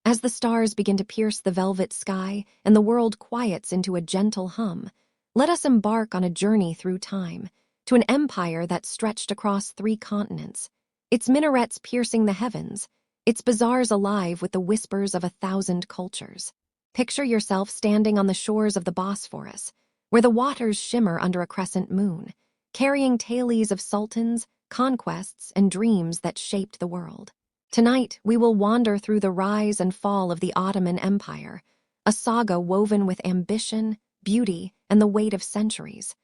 As the stars begin to pierce the velvet sky and the world quiets into a gentle hum, let us embark on a journey through time, to an empire that stretched across 3 continents, its minarets piercing the heavens, its bazaars alive with the whispers of 1,000 cultures. Picture yourself standing on the shores of the Bosphorus, where the waters shimmer under a crescent moon, carrying tales of sultans, conquests, and dreams that shaped the world. Tonight, we will wander through the rise and fall of the Ottoman Empire, a saga woven with ambition, beauty, and the weight of centuries.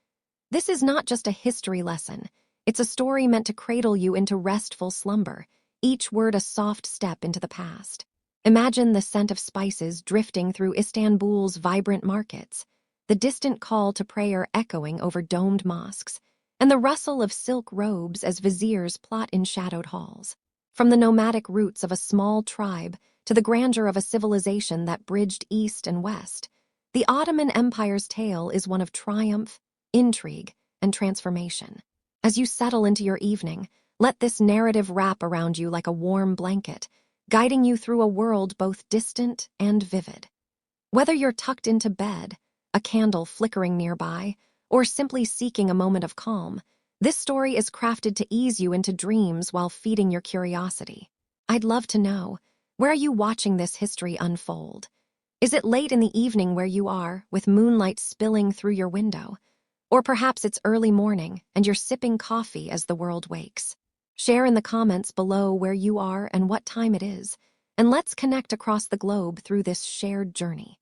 This is not just a history lesson. It's a story meant to cradle you into restful slumber, each word a soft step into the past. Imagine the scent of spices drifting through Istanbul's vibrant markets, the distant call to prayer echoing over domed mosques, and the rustle of silk robes as viziers plot in shadowed halls. From the nomadic roots of a small tribe to the grandeur of a civilization that bridged east and west, the Ottoman Empire's tale is one of triumph, intrigue, and transformation. As you settle into your evening, let this narrative wrap around you like a warm blanket, guiding you through a world both distant and vivid. Whether you're tucked into bed, a candle flickering nearby, or simply seeking a moment of calm, this story is crafted to ease you into dreams while feeding your curiosity. I'd love to know, where are you watching this history unfold? Is it late in the evening where you are, with moonlight spilling through your window? Or perhaps it's early morning and you're sipping coffee as the world wakes. Share in the comments below where you are and what time it is, and let's connect across the globe through this shared journey.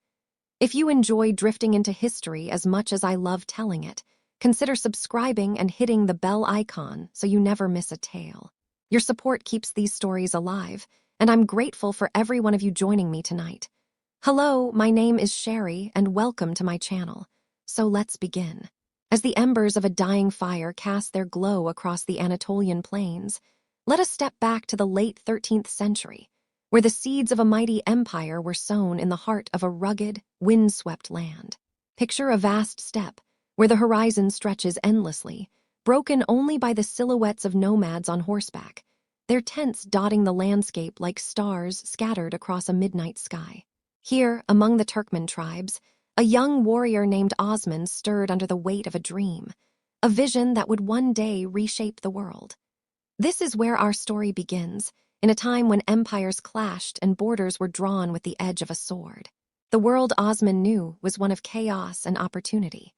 If you enjoy drifting into history as much as I love telling it, consider subscribing and hitting the bell icon so you never miss a tale. Your support keeps these stories alive, and I'm grateful for every one of you joining me tonight. Hello, my name is Sherry, and welcome to my channel. So let's begin. As the embers of a dying fire cast their glow across the Anatolian plains, let us step back to the late 13th century, where the seeds of a mighty empire were sown in the heart of a rugged, windswept land. Picture a vast steppe, where the horizon stretches endlessly, broken only by the silhouettes of nomads on horseback, their tents dotting the landscape like stars scattered across a midnight sky. Here, among the Turkmen tribes, a young warrior named Osman stirred under the weight of a dream, a vision that would one day reshape the world. This is where our story begins, in a time when empires clashed and borders were drawn with the edge of a sword. The world Osman knew was one of chaos and opportunity.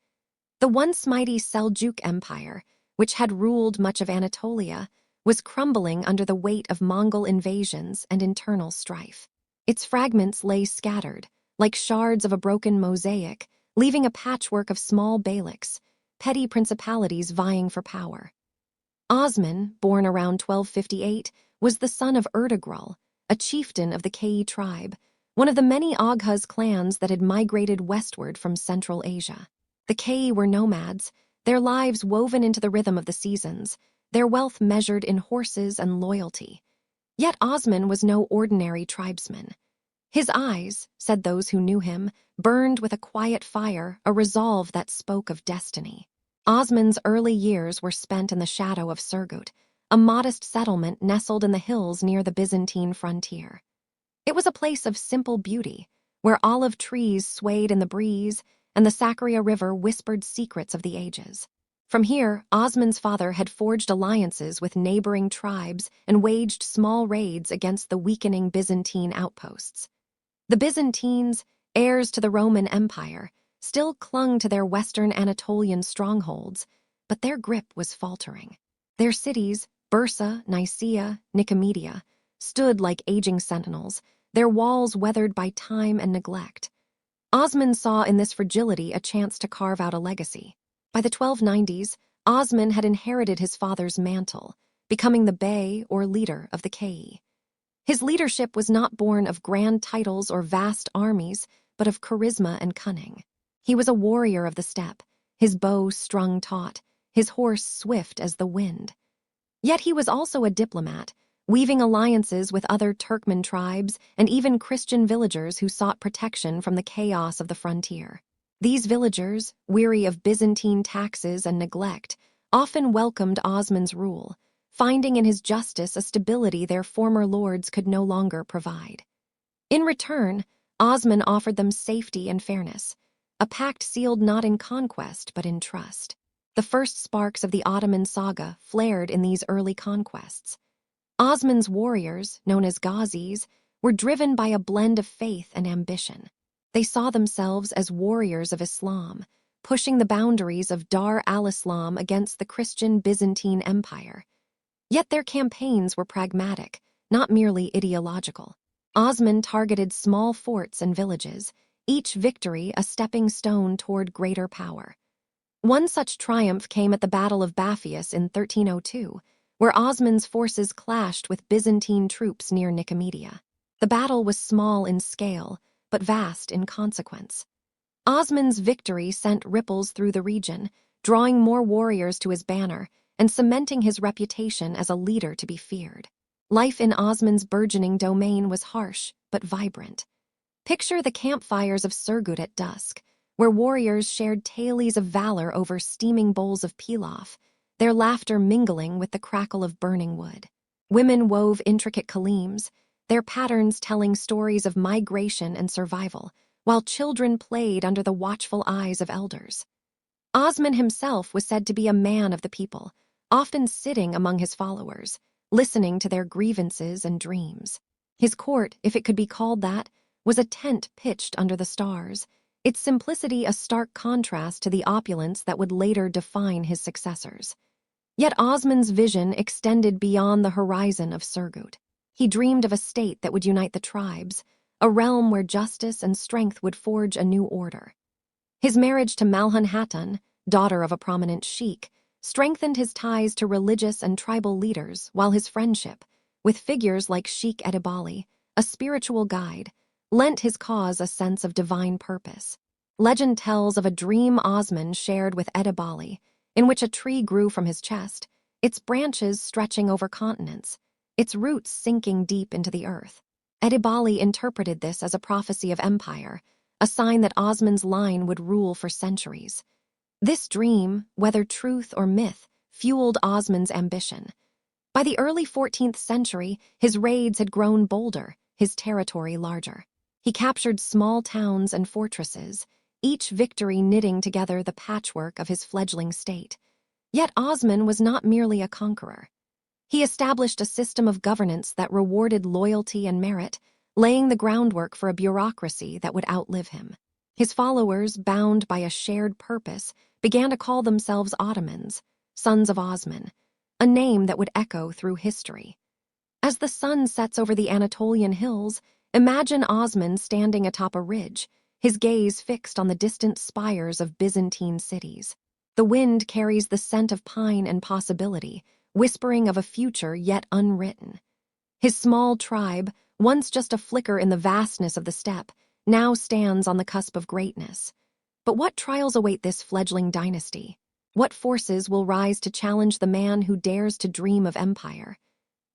The once mighty Seljuk Empire, which had ruled much of Anatolia, was crumbling under the weight of Mongol invasions and internal strife. Its fragments lay scattered, like shards of a broken mosaic, leaving a patchwork of small beyliks, petty principalities vying for power. Osman, born around 1258, was the son of Ertugrul, a chieftain of the Kei tribe, one of the many Oghuz clans that had migrated westward from Central Asia. The Kei were nomads, their lives woven into the rhythm of the seasons, their wealth measured in horses and loyalty. Yet Osman was no ordinary tribesman. His eyes, said those who knew him, burned with a quiet fire, a resolve that spoke of destiny. Osman's early years were spent in the shadow of Surgut, a modest settlement nestled in the hills near the Byzantine frontier. It was a place of simple beauty, where olive trees swayed in the breeze and the Sakarya River whispered secrets of the ages. From here, Osman's father had forged alliances with neighboring tribes and waged small raids against the weakening Byzantine outposts. The Byzantines, heirs to the Roman Empire, still clung to their western Anatolian strongholds, but their grip was faltering. Their cities, Bursa, Nicaea, Nicomedia, stood like aging sentinels, their walls weathered by time and neglect. Osman saw in this fragility a chance to carve out a legacy. By the 1290s, Osman had inherited his father's mantle, becoming the bey or leader of the Kei. His leadership was not born of grand titles or vast armies, but of charisma and cunning. He was a warrior of the steppe, his bow strung taut, his horse swift as the wind. Yet he was also a diplomat, weaving alliances with other Turkmen tribes and even Christian villagers who sought protection from the chaos of the frontier. These villagers, weary of Byzantine taxes and neglect, often welcomed Osman's rule, finding in his justice a stability their former lords could no longer provide. In return, Osman offered them safety and fairness, a pact sealed not in conquest but in trust. The first sparks of the Ottoman saga flared in these early conquests. Osman's warriors, known as Ghazis, were driven by a blend of faith and ambition. They saw themselves as warriors of Islam, pushing the boundaries of Dar al-Islam against the Christian Byzantine Empire. Yet their campaigns were pragmatic, not merely ideological. Osman targeted small forts and villages, each victory a stepping stone toward greater power. One such triumph came at the Battle of Baphius in 1302, where Osman's forces clashed with Byzantine troops near Nicomedia. The battle was small in scale, but vast in consequence. Osman's victory sent ripples through the region, drawing more warriors to his banner and cementing his reputation as a leader to be feared. Life in Osman's burgeoning domain was harsh but vibrant. Picture the campfires of Surgut at dusk, where warriors shared tales of valor over steaming bowls of pilaf, their laughter mingling with the crackle of burning wood. Women wove intricate kalims, their patterns telling stories of migration and survival, while children played under the watchful eyes of elders. Osman himself was said to be a man of the people, often sitting among his followers, listening to their grievances and dreams. His court, if it could be called that, was a tent pitched under the stars, its simplicity a stark contrast to the opulence that would later define his successors. Yet Osman's vision extended beyond the horizon of Surgut. He dreamed of a state that would unite the tribes, a realm where justice and strength would forge a new order. His marriage to Malhan Hatun, daughter of a prominent sheikh, strengthened his ties to religious and tribal leaders, while his friendship, with figures like Sheikh Edibali, a spiritual guide, lent his cause a sense of divine purpose. Legend tells of a dream Osman shared with Edibali, in which a tree grew from his chest, its branches stretching over continents, its roots sinking deep into the earth. Edibali interpreted this as a prophecy of empire, a sign that Osman's line would rule for centuries. This dream, whether truth or myth, fueled Osman's ambition. By the early 14th century, his raids had grown bolder, his territory larger. He captured small towns and fortresses, each victory knitting together the patchwork of his fledgling state. Yet Osman was not merely a conqueror. He established a system of governance that rewarded loyalty and merit, laying the groundwork for a bureaucracy that would outlive him. His followers, bound by a shared purpose, began to call themselves Ottomans, sons of Osman, a name that would echo through history. As the sun sets over the Anatolian hills, imagine Osman standing atop a ridge, his gaze fixed on the distant spires of Byzantine cities. The wind carries the scent of pine and possibility, whispering of a future yet unwritten. His small tribe, once just a flicker in the vastness of the steppe, now stands on the cusp of greatness. But what trials await this fledgling dynasty? What forces will rise to challenge the man who dares to dream of empire?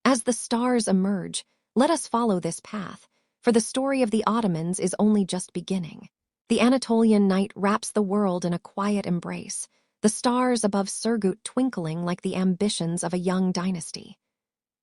As the stars emerge, let us follow this path, for the story of the Ottomans is only just beginning. The Anatolian night wraps the world in a quiet embrace, the stars above Surgut twinkling like the ambitions of a young dynasty.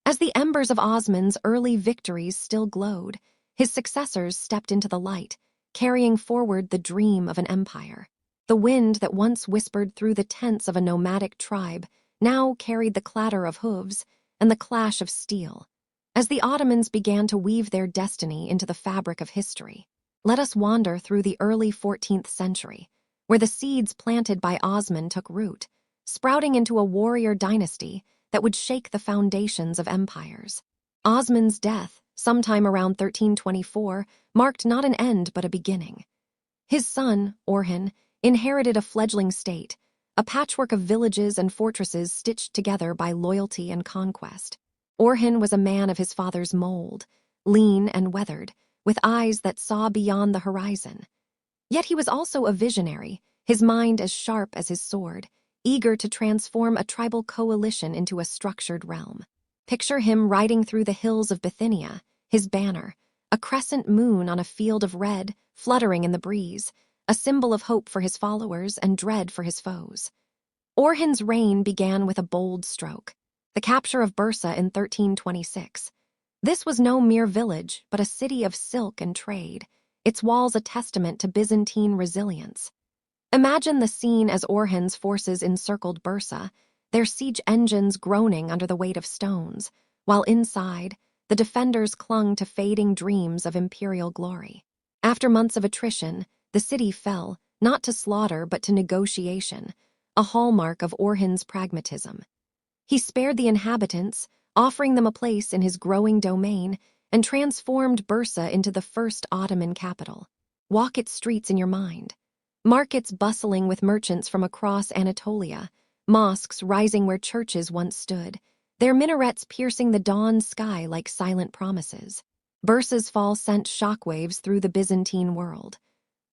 As the embers of Osman's early victories still glowed, his successors stepped into the light, carrying forward the dream of an empire. The wind that once whispered through the tents of a nomadic tribe now carried the clatter of hooves and the clash of steel. As the Ottomans began to weave their destiny into the fabric of history, let us wander through the early 14th century, where the seeds planted by Osman took root, sprouting into a warrior dynasty that would shake the foundations of empires. Osman's death, sometime around 1324, marked not an end but a beginning. His son, Orhan, inherited a fledgling state, a patchwork of villages and fortresses stitched together by loyalty and conquest. Orhan was a man of his father's mold, lean and weathered, with eyes that saw beyond the horizon. Yet he was also a visionary, his mind as sharp as his sword, eager to transform a tribal coalition into a structured realm. Picture him riding through the hills of Bithynia, his banner, a crescent moon on a field of red, fluttering in the breeze, a symbol of hope for his followers and dread for his foes. Orhan's reign began with a bold stroke, the capture of Bursa in 1326. This was no mere village, but a city of silk and trade, its walls a testament to Byzantine resilience. Imagine the scene as Orhan's forces encircled Bursa, their siege engines groaning under the weight of stones, while inside, the defenders clung to fading dreams of imperial glory. After months of attrition, the city fell, not to slaughter but to negotiation, a hallmark of Orhan's pragmatism. He spared the inhabitants, offering them a place in his growing domain, and transformed Bursa into the first Ottoman capital. Walk its streets in your mind. Markets bustling with merchants from across Anatolia, mosques rising where churches once stood, their minarets piercing the dawn sky like silent promises. Bursa's fall sent shockwaves through the Byzantine world.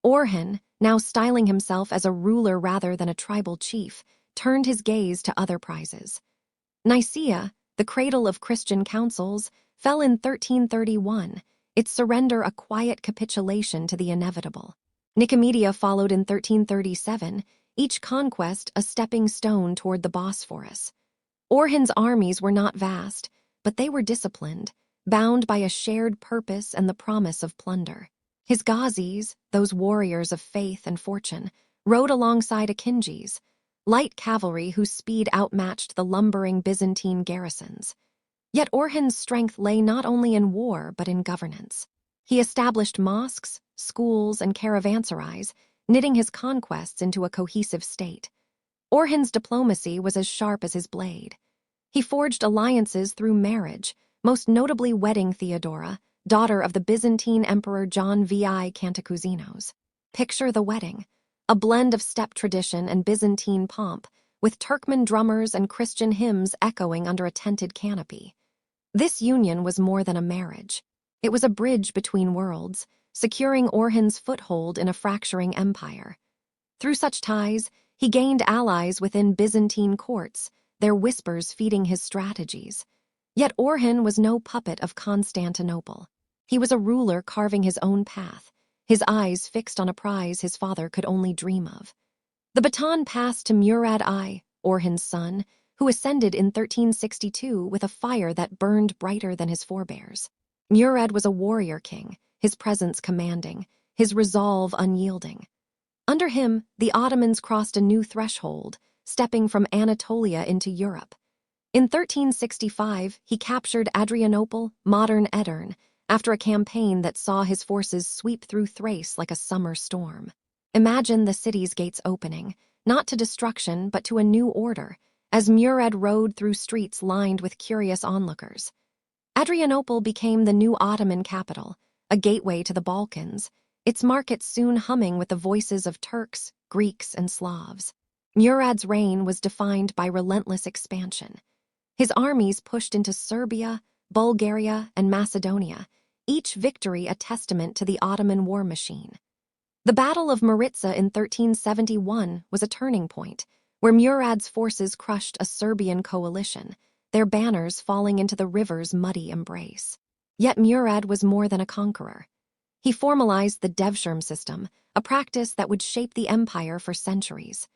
Orhan, now styling himself as a ruler rather than a tribal chief, turned his gaze to other prizes. Nicaea, the cradle of Christian councils, fell in 1331, its surrender a quiet capitulation to the inevitable. Nicomedia followed in 1337, each conquest a stepping stone toward the Bosphorus. Orhan's armies were not vast, but they were disciplined, bound by a shared purpose and the promise of plunder. His Ghazis, those warriors of faith and fortune, rode alongside Akinjis, light cavalry whose speed outmatched the lumbering Byzantine garrisons. Yet Orhan's strength lay not only in war but in governance. He established mosques, schools, and caravanserais, knitting his conquests into a cohesive state. Orhan's diplomacy was as sharp as his blade. He forged alliances through marriage, most notably wedding Theodora, daughter of the Byzantine Emperor John VI Cantacuzenios. Picture the wedding, a blend of steppe tradition and Byzantine pomp, with Turkmen drummers and Christian hymns echoing under a tented canopy. This union was more than a marriage. It was a bridge between worlds, securing Orhan's foothold in a fracturing empire. Through such ties, he gained allies within Byzantine courts, their whispers feeding his strategies. Yet Orhan was no puppet of Constantinople. He was a ruler carving his own path, his eyes fixed on a prize his father could only dream of. The baton passed to Murad I, Orhan's son, who ascended in 1362 with a fire that burned brighter than his forebears. Murad was a warrior king, his presence commanding, his resolve unyielding. Under him, the Ottomans crossed a new threshold, stepping from Anatolia into Europe. In 1365, he captured Adrianople, modern Edirne, after a campaign that saw his forces sweep through Thrace like a summer storm. Imagine the city's gates opening, not to destruction but to a new order, as Murad rode through streets lined with curious onlookers. Adrianople became the new Ottoman capital, a gateway to the Balkans, its markets soon humming with the voices of Turks, Greeks, and Slavs. Murad's reign was defined by relentless expansion. His armies pushed into Serbia, Bulgaria, and Macedonia, each victory a testament to the Ottoman war machine. The Battle of Maritsa in 1371 was a turning point, where Murad's forces crushed a Serbian coalition, their banners falling into the river's muddy embrace. Yet Murad was more than a conqueror. He formalized the devshirme system, a practice that would shape the empire for centuries.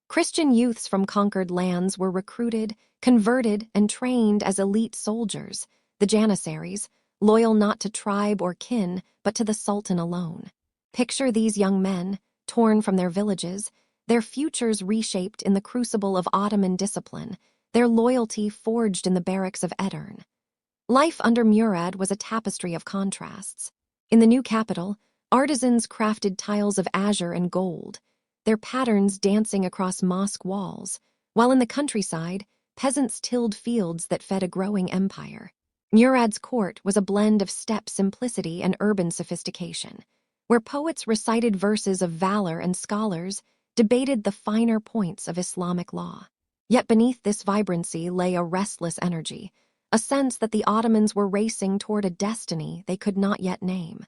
Christian youths from conquered lands were recruited, converted, and trained as elite soldiers, the janissaries, loyal not to tribe or kin, but to the Sultan alone. Picture these young men, torn from their villages, their futures reshaped in the crucible of Ottoman discipline, their loyalty forged in the barracks of Edirne. Life under Murad was a tapestry of contrasts. In the new capital, artisans crafted tiles of azure and gold, their patterns dancing across mosque walls, while in the countryside, peasants tilled fields that fed a growing empire. Murad's court was a blend of steppe simplicity and urban sophistication, where poets recited verses of valor and scholars debated the finer points of Islamic law. Yet beneath this vibrancy lay a restless energy, a sense that the Ottomans were racing toward a destiny they could not yet name.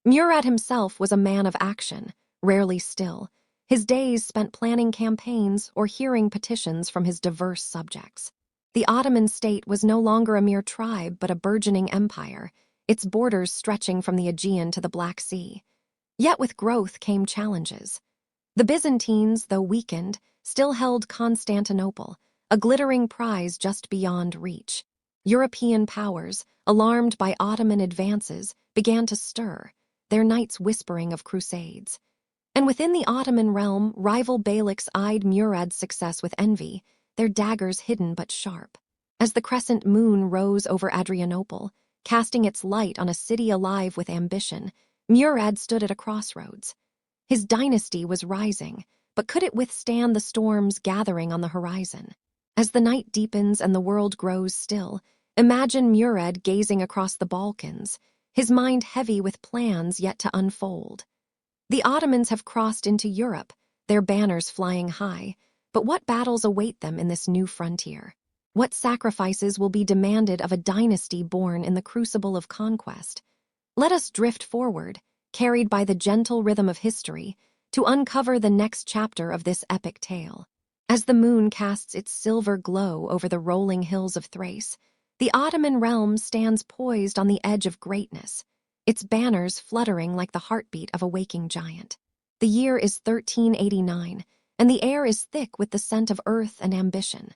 Murad himself was a man of action, rarely still, his days spent planning campaigns or hearing petitions from his diverse subjects. The Ottoman state was no longer a mere tribe but a burgeoning empire, its borders stretching from the Aegean to the Black Sea. Yet with growth came challenges. The Byzantines, though weakened, still held Constantinople, a glittering prize just beyond reach. European powers, alarmed by Ottoman advances, began to stir, their knights whispering of crusades. And within the Ottoman realm, rival beyliks eyed Murad's success with envy, their daggers hidden but sharp. As the crescent moon rose over Adrianople, casting its light on a city alive with ambition, Murad stood at a crossroads. His dynasty was rising, but could it withstand the storms gathering on the horizon? As the night deepens and the world grows still, imagine Murad gazing across the Balkans, his mind heavy with plans yet to unfold. The Ottomans have crossed into Europe, their banners flying high, but what battles await them in this new frontier? What sacrifices will be demanded of a dynasty born in the crucible of conquest? Let us drift forward, carried by the gentle rhythm of history, to uncover the next chapter of this epic tale. As the moon casts its silver glow over the rolling hills of Thrace, the Ottoman realm stands poised on the edge of greatness, its banners fluttering like the heartbeat of a waking giant. The year is 1389, and the air is thick with the scent of earth and ambition.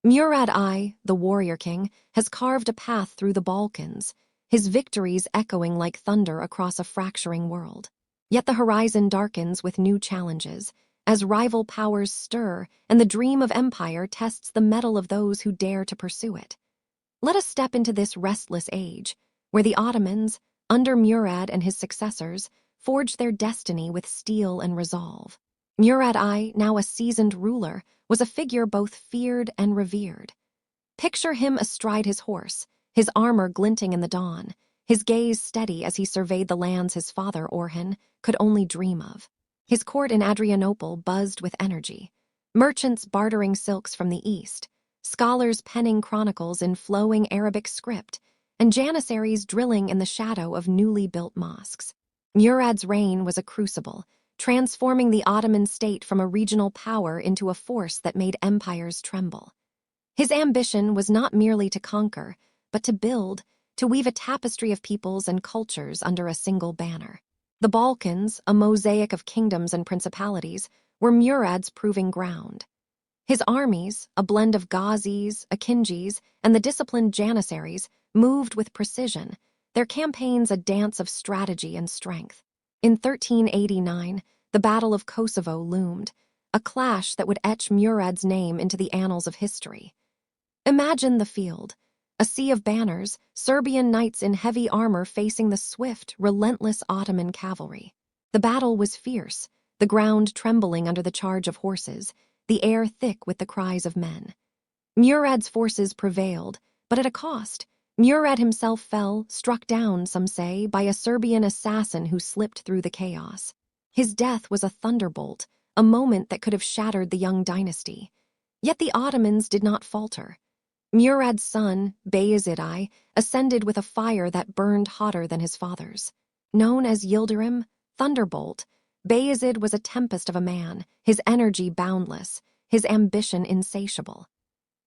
Murad I, the warrior king, has carved a path through the Balkans, his victories echoing like thunder across a fracturing world. Yet the horizon darkens with new challenges, as rival powers stir and the dream of empire tests the mettle of those who dare to pursue it. Let us step into this restless age, where the Ottomans, under Murad and his successors, forged their destiny with steel and resolve. Murad I, now a seasoned ruler, was a figure both feared and revered. Picture him astride his horse, his armor glinting in the dawn, his gaze steady as he surveyed the lands his father, Orhan, could only dream of. His court in Adrianople buzzed with energy, merchants bartering silks from the east, scholars penning chronicles in flowing Arabic script, and janissaries drilling in the shadow of newly built mosques. Murad's reign was a crucible, transforming the Ottoman state from a regional power into a force that made empires tremble. His ambition was not merely to conquer, but to build, to weave a tapestry of peoples and cultures under a single banner. The Balkans, a mosaic of kingdoms and principalities, were Murad's proving ground. His armies, a blend of Ghazis, Akinjis, and the disciplined janissaries, moved with precision, their campaigns a dance of strategy and strength. In 1389, the Battle of Kosovo loomed, a clash that would etch Murad's name into the annals of history. Imagine the field, a sea of banners, Serbian knights in heavy armor facing the swift, relentless Ottoman cavalry. The battle was fierce, the ground trembling under the charge of horses, the air thick with the cries of men. Murad's forces prevailed, but at a cost. Murad himself fell, struck down, some say, by a Serbian assassin who slipped through the chaos. His death was a thunderbolt, a moment that could have shattered the young dynasty. Yet the Ottomans did not falter. Murad's son, Bayezid I, ascended with a fire that burned hotter than his father's. Known as Yildirim, Thunderbolt, Bayezid was a tempest of a man, his energy boundless, his ambition insatiable.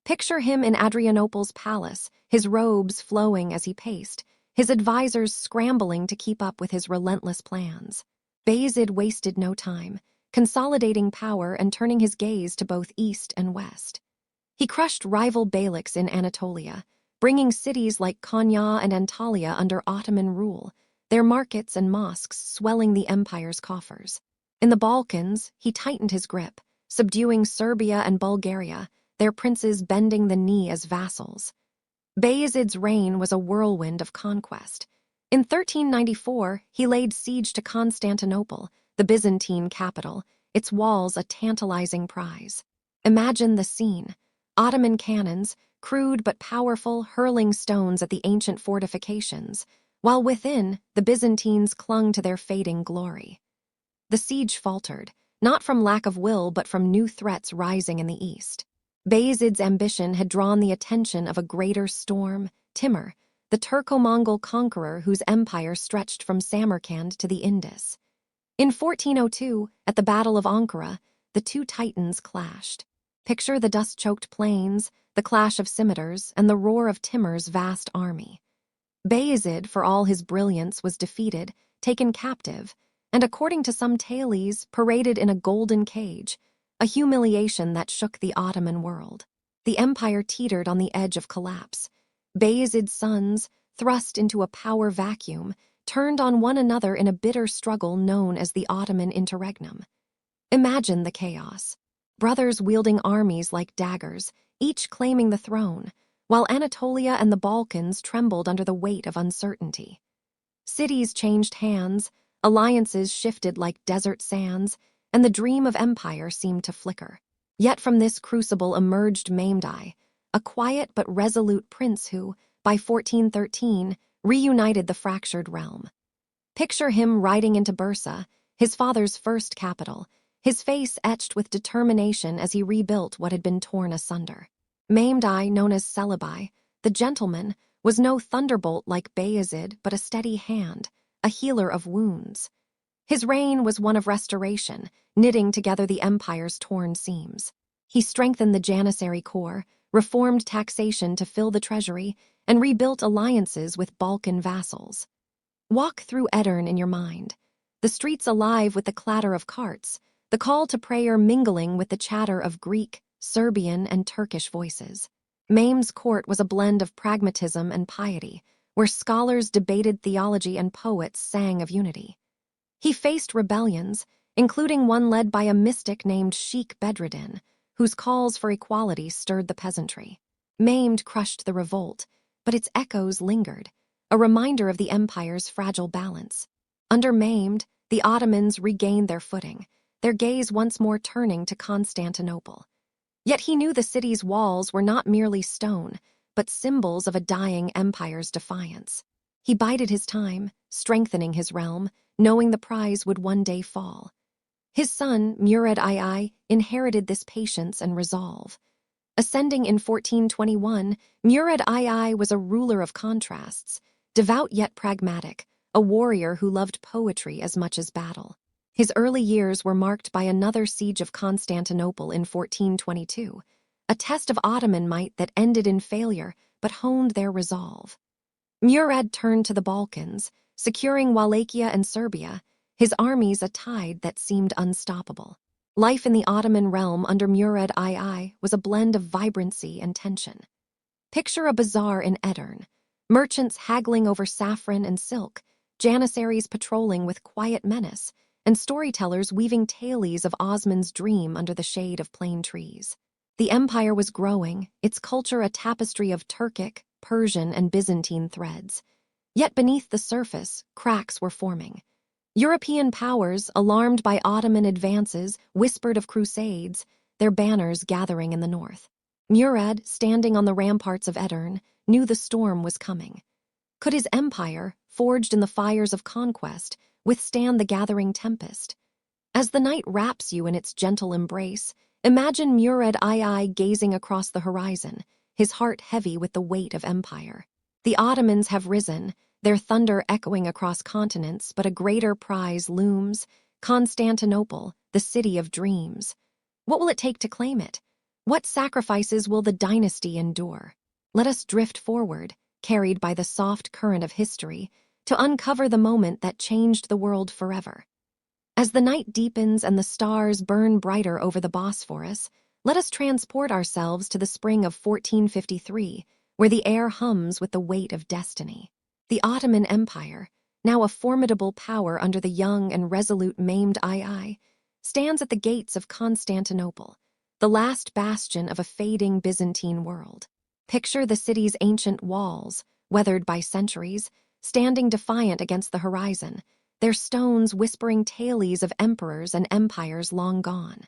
Picture him in Adrianople's palace, his robes flowing as he paced, his advisors scrambling to keep up with his relentless plans. Bayezid wasted no time, consolidating power and turning his gaze to both east and west. He crushed rival beyliks in Anatolia, bringing cities like Konya and Antalya under Ottoman rule, their markets and mosques swelling the empire's coffers. In the Balkans, he tightened his grip, subduing Serbia and Bulgaria, their princes bending the knee as vassals. Bayezid's reign was a whirlwind of conquest. In 1394, he laid siege to Constantinople, the Byzantine capital, its walls a tantalizing prize. Imagine the scene. Ottoman cannons, crude but powerful, hurling stones at the ancient fortifications, while within, the Byzantines clung to their fading glory. The siege faltered, not from lack of will but from new threats rising in the east. Bayezid's ambition had drawn the attention of a greater storm, Timur, the Turco-Mongol conqueror whose empire stretched from Samarkand to the Indus. In 1402, at the Battle of Ankara, the two titans clashed. Picture the dust-choked plains, the clash of scimitars, and the roar of Timur's vast army. Bayezid, for all his brilliance, was defeated, taken captive, and according to some tales, paraded in a golden cage, a humiliation that shook the Ottoman world. The empire teetered on the edge of collapse. Bayezid's sons, thrust into a power vacuum, turned on one another in a bitter struggle known as the Ottoman interregnum. Imagine the chaos. Brothers wielding armies like daggers, each claiming the throne, while Anatolia and the Balkans trembled under the weight of uncertainty. Cities changed hands, alliances shifted like desert sands, and the dream of empire seemed to flicker. Yet from this crucible emerged Mamdai, a quiet but resolute prince who, by 1413, reunited the fractured realm. Picture him riding into Bursa, his father's first capital, his face etched with determination as he rebuilt what had been torn asunder. Mamdai, known as Celebi, the gentleman, was no thunderbolt like Bayezid, but a steady hand, a healer of wounds. His reign was one of restoration, knitting together the empire's torn seams. He strengthened the Janissary core, reformed taxation to fill the treasury, and rebuilt alliances with Balkan vassals. Walk through Edirne in your mind, the streets alive with the clatter of carts, the call to prayer mingling with the chatter of Greek, Serbian, and Turkish voices. Mamd's court was a blend of pragmatism and piety, where scholars debated theology and poets sang of unity. He faced rebellions, including one led by a mystic named Sheikh Bedreddin, whose calls for equality stirred the peasantry. Mamd crushed the revolt, but its echoes lingered, a reminder of the empire's fragile balance. Under Mamd, the Ottomans regained their footing, their gaze once more turning to Constantinople. Yet he knew the city's walls were not merely stone, but symbols of a dying empire's defiance. He bided his time, strengthening his realm, knowing the prize would one day fall. His son, Murad II, inherited this patience and resolve. Ascending in 1421, Murad II was a ruler of contrasts, devout yet pragmatic, a warrior who loved poetry as much as battle. His early years were marked by another siege of Constantinople in 1422, a test of Ottoman might that ended in failure but honed their resolve. Murad turned to the Balkans, securing Wallachia and Serbia, his armies a tide that seemed unstoppable. Life in the Ottoman realm under Murad II was a blend of vibrancy and tension. Picture a bazaar in Edirne, merchants haggling over saffron and silk, janissaries patrolling with quiet menace, and storytellers weaving tales of Osman's dream under the shade of plane trees. The empire was growing, its culture a tapestry of Turkic, Persian, and Byzantine threads. Yet beneath the surface, cracks were forming. European powers, alarmed by Ottoman advances, whispered of crusades, their banners gathering in the north. Murad, standing on the ramparts of Edirne, knew the storm was coming. Could his empire, forged in the fires of conquest, withstand the gathering tempest? As the night wraps you in its gentle embrace, imagine Murad II gazing across the horizon, his heart heavy with the weight of empire. The Ottomans have risen, their thunder echoing across continents, but a greater prize looms: Constantinople, the city of dreams. What will it take to claim it? What sacrifices will the dynasty endure? Let us drift forward, carried by the soft current of history, to uncover the moment that changed the world forever. As the night deepens and the stars burn brighter over the Bosphorus, let us transport ourselves to the spring of 1453, where the air hums with the weight of destiny. The Ottoman Empire, now a formidable power under the young and resolute Mamd II, stands at the gates of Constantinople, the last bastion of a fading Byzantine world. Picture the city's ancient walls, weathered by centuries, standing defiant against the horizon, their stones whispering tales of emperors and empires long gone.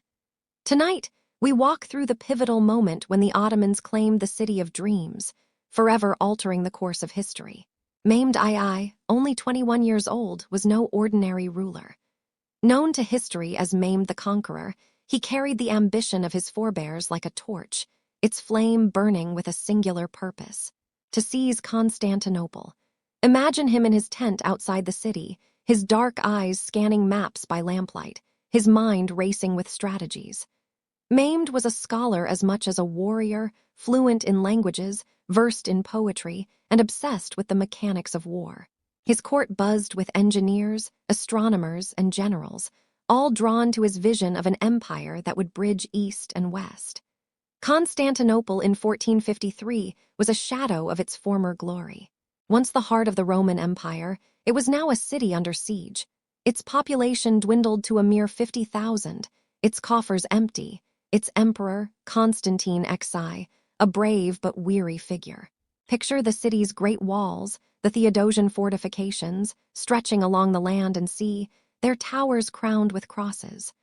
Tonight, we walk through the pivotal moment when the Ottomans claimed the city of dreams, forever altering the course of history. Mamd II, only 21 years old, was no ordinary ruler. Known to history as Mamd the Conqueror, he carried the ambition of his forebears like a torch, its flame burning with a singular purpose: to seize Constantinople. Imagine him in his tent outside the city, his dark eyes scanning maps by lamplight, his mind racing with strategies. Mamd was a scholar as much as a warrior, fluent in languages, versed in poetry, and obsessed with the mechanics of war. His court buzzed with engineers, astronomers, and generals, all drawn to his vision of an empire that would bridge east and west. Constantinople in 1453 was a shadow of its former glory. Once the heart of the Roman Empire, it was now a city under siege. Its population dwindled to a mere 50,000, its coffers empty, its emperor, Constantine XI, a brave but weary figure. Picture the city's great walls, the Theodosian fortifications, stretching along the land and sea, their towers crowned with crosses.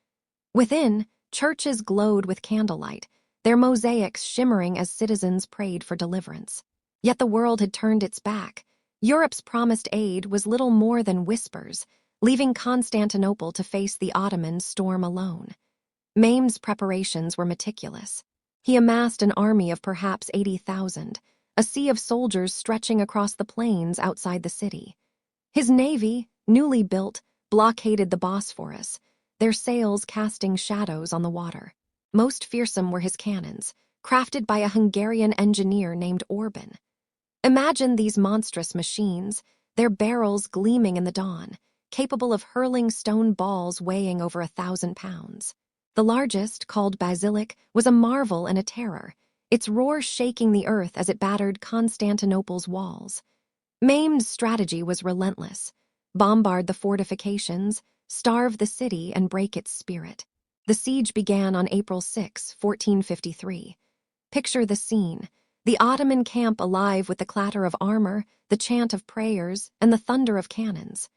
Within, churches glowed with candlelight, their mosaics shimmering as citizens prayed for deliverance. Yet the world had turned its back. Europe's promised aid was little more than whispers, leaving Constantinople to face the Ottoman storm alone. Mehmed's preparations were meticulous. He amassed an army of perhaps 80,000, a sea of soldiers stretching across the plains outside the city. His navy, newly built, blockaded the Bosphorus, their sails casting shadows on the water. Most fearsome were his cannons, crafted by a Hungarian engineer named Orban. Imagine these monstrous machines, their barrels gleaming in the dawn, capable of hurling stone balls weighing over 1,000 pounds. The largest, called Basilic, was a marvel and a terror, its roar shaking the earth as it battered Constantinople's walls. Mehmed's strategy was relentless: bombard the fortifications, starve the city, and break its spirit. The siege began on April 6, 1453. Picture the scene: the Ottoman camp alive with the clatter of armor, the chant of prayers, and the thunder of cannons.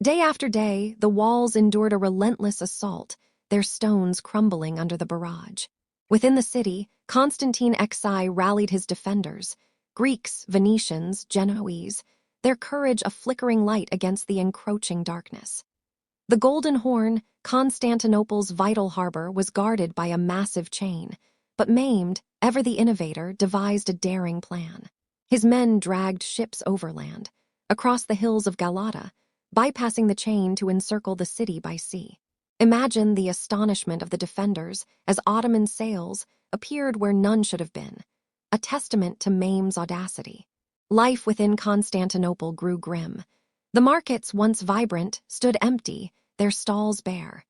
Day after day, the walls endured a relentless assault, their stones crumbling under the barrage. Within the city, Constantine XI rallied his defenders: Greeks, Venetians, Genoese, their courage a flickering light against the encroaching darkness. The Golden Horn, Constantinople's vital harbor, was guarded by a massive chain, but Mehmed, ever the innovator, devised a daring plan. His men dragged ships overland, across the hills of Galata, bypassing the chain to encircle the city by sea. Imagine the astonishment of the defenders as Ottoman sails appeared where none should have been, a testament to Mehmed's audacity. Life within Constantinople grew grim. The markets, once vibrant, stood empty, their stalls bare.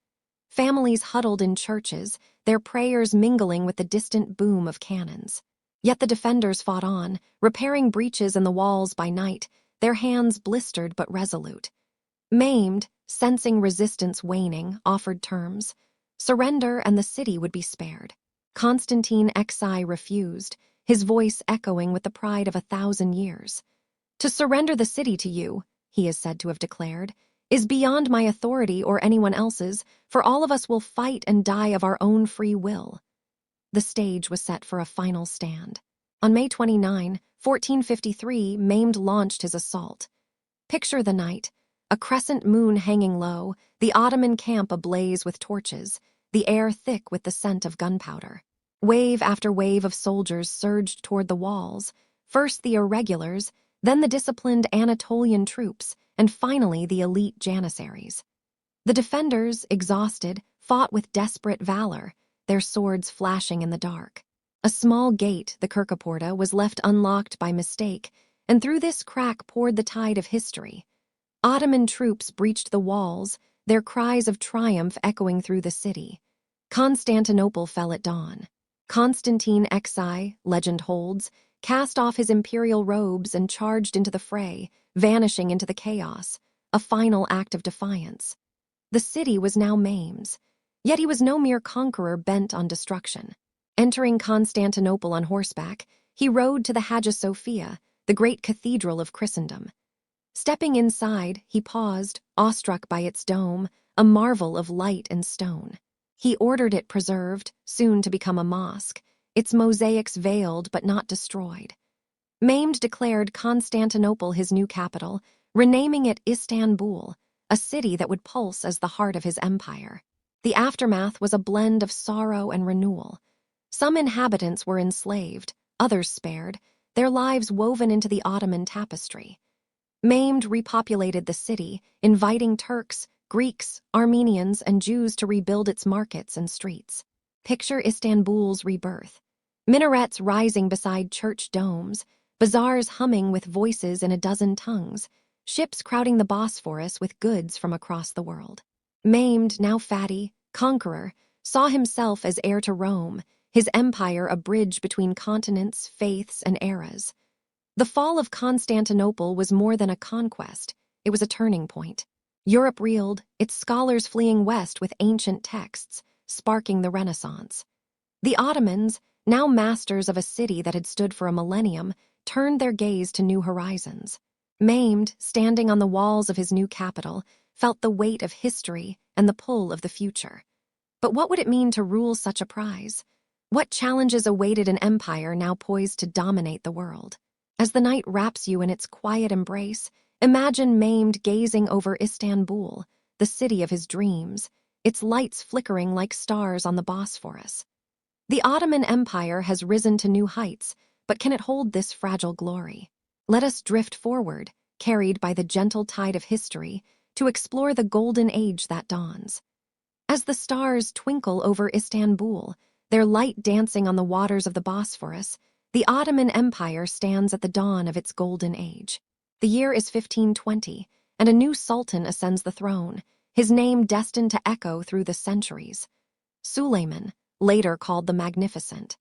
Families huddled in churches, their prayers mingling with the distant boom of cannons. Yet the defenders fought on, repairing breaches in the walls by night, their hands blistered but resolute. Mehmed, sensing resistance waning, offered terms: surrender and the city would be spared. Constantine XI refused, his voice echoing with the pride of 1,000 years. "To surrender the city to you," he is said to have declared, "is beyond my authority or anyone else's, for all of us will fight and die of our own free will." The stage was set for a final stand. On May 29, 1453, Mehmed launched his assault. Picture the night: a crescent moon hanging low, the Ottoman camp ablaze with torches, the air thick with the scent of gunpowder. Wave after wave of soldiers surged toward the walls, first the irregulars, then the disciplined Anatolian troops, and finally the elite Janissaries. The defenders, exhausted, fought with desperate valor, their swords flashing in the dark. A small gate, the Kirkaporta, was left unlocked by mistake, and through this crack poured the tide of history. Ottoman troops breached the walls, their cries of triumph echoing through the city. Constantinople fell at dawn. Constantine XI, legend holds, cast off his imperial robes and charged into the fray, vanishing into the chaos, a final act of defiance. The city was now Mehmed's, yet he was no mere conqueror bent on destruction. Entering Constantinople on horseback, he rode to the Hagia Sophia, the great cathedral of Christendom. Stepping inside, he paused, awestruck by its dome, a marvel of light and stone. He ordered it preserved, soon to become a mosque, its mosaics veiled but not destroyed. Mehmed declared Constantinople his new capital, renaming it Istanbul, a city that would pulse as the heart of his empire. The aftermath was a blend of sorrow and renewal. Some inhabitants were enslaved, others spared, their lives woven into the Ottoman tapestry. Mehmed repopulated the city, inviting Turks, Greeks, Armenians, and Jews to rebuild its markets and streets. Picture Istanbul's rebirth: minarets rising beside church domes, bazaars humming with voices in a dozen tongues, ships crowding the Bosphorus with goods from across the world. Mehmed, now fatty, conqueror, saw himself as heir to Rome, his empire a bridge between continents, faiths, and eras. The fall of Constantinople was more than a conquest, it was a turning point. Europe reeled, its scholars fleeing west with ancient texts, sparking the Renaissance. The Ottomans, now masters of a city that had stood for a millennium, turned their gaze to new horizons. Mehmed, standing on the walls of his new capital, felt the weight of history and the pull of the future. But what would it mean to rule such a prize? What challenges awaited an empire now poised to dominate the world? As the night wraps you in its quiet embrace, imagine Mehmed gazing over Istanbul, the city of his dreams, its lights flickering like stars on the Bosphorus. The Ottoman Empire has risen to new heights, but can it hold this fragile glory? Let us drift forward, carried by the gentle tide of history, to explore the golden age that dawns. As the stars twinkle over Istanbul, their light dancing on the waters of the Bosphorus, the Ottoman Empire stands at the dawn of its golden age. The year is 1520, and a new sultan ascends the throne, his name destined to echo through the centuries. Suleiman, later called the Magnificent.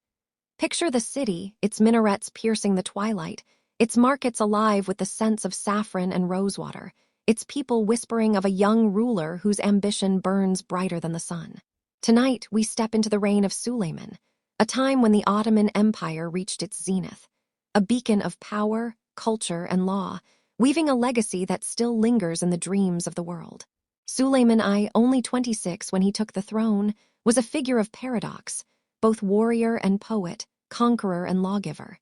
Picture the city, its minarets piercing the twilight, its markets alive with the scents of saffron and rosewater, its people whispering of a young ruler whose ambition burns brighter than the sun. Tonight, we step into the reign of Suleiman, a time when the Ottoman Empire reached its zenith, a beacon of power, culture, and law, weaving a legacy that still lingers in the dreams of the world. Suleiman I, only 26 when he took the throne, was a figure of paradox, both warrior and poet, conqueror and lawgiver.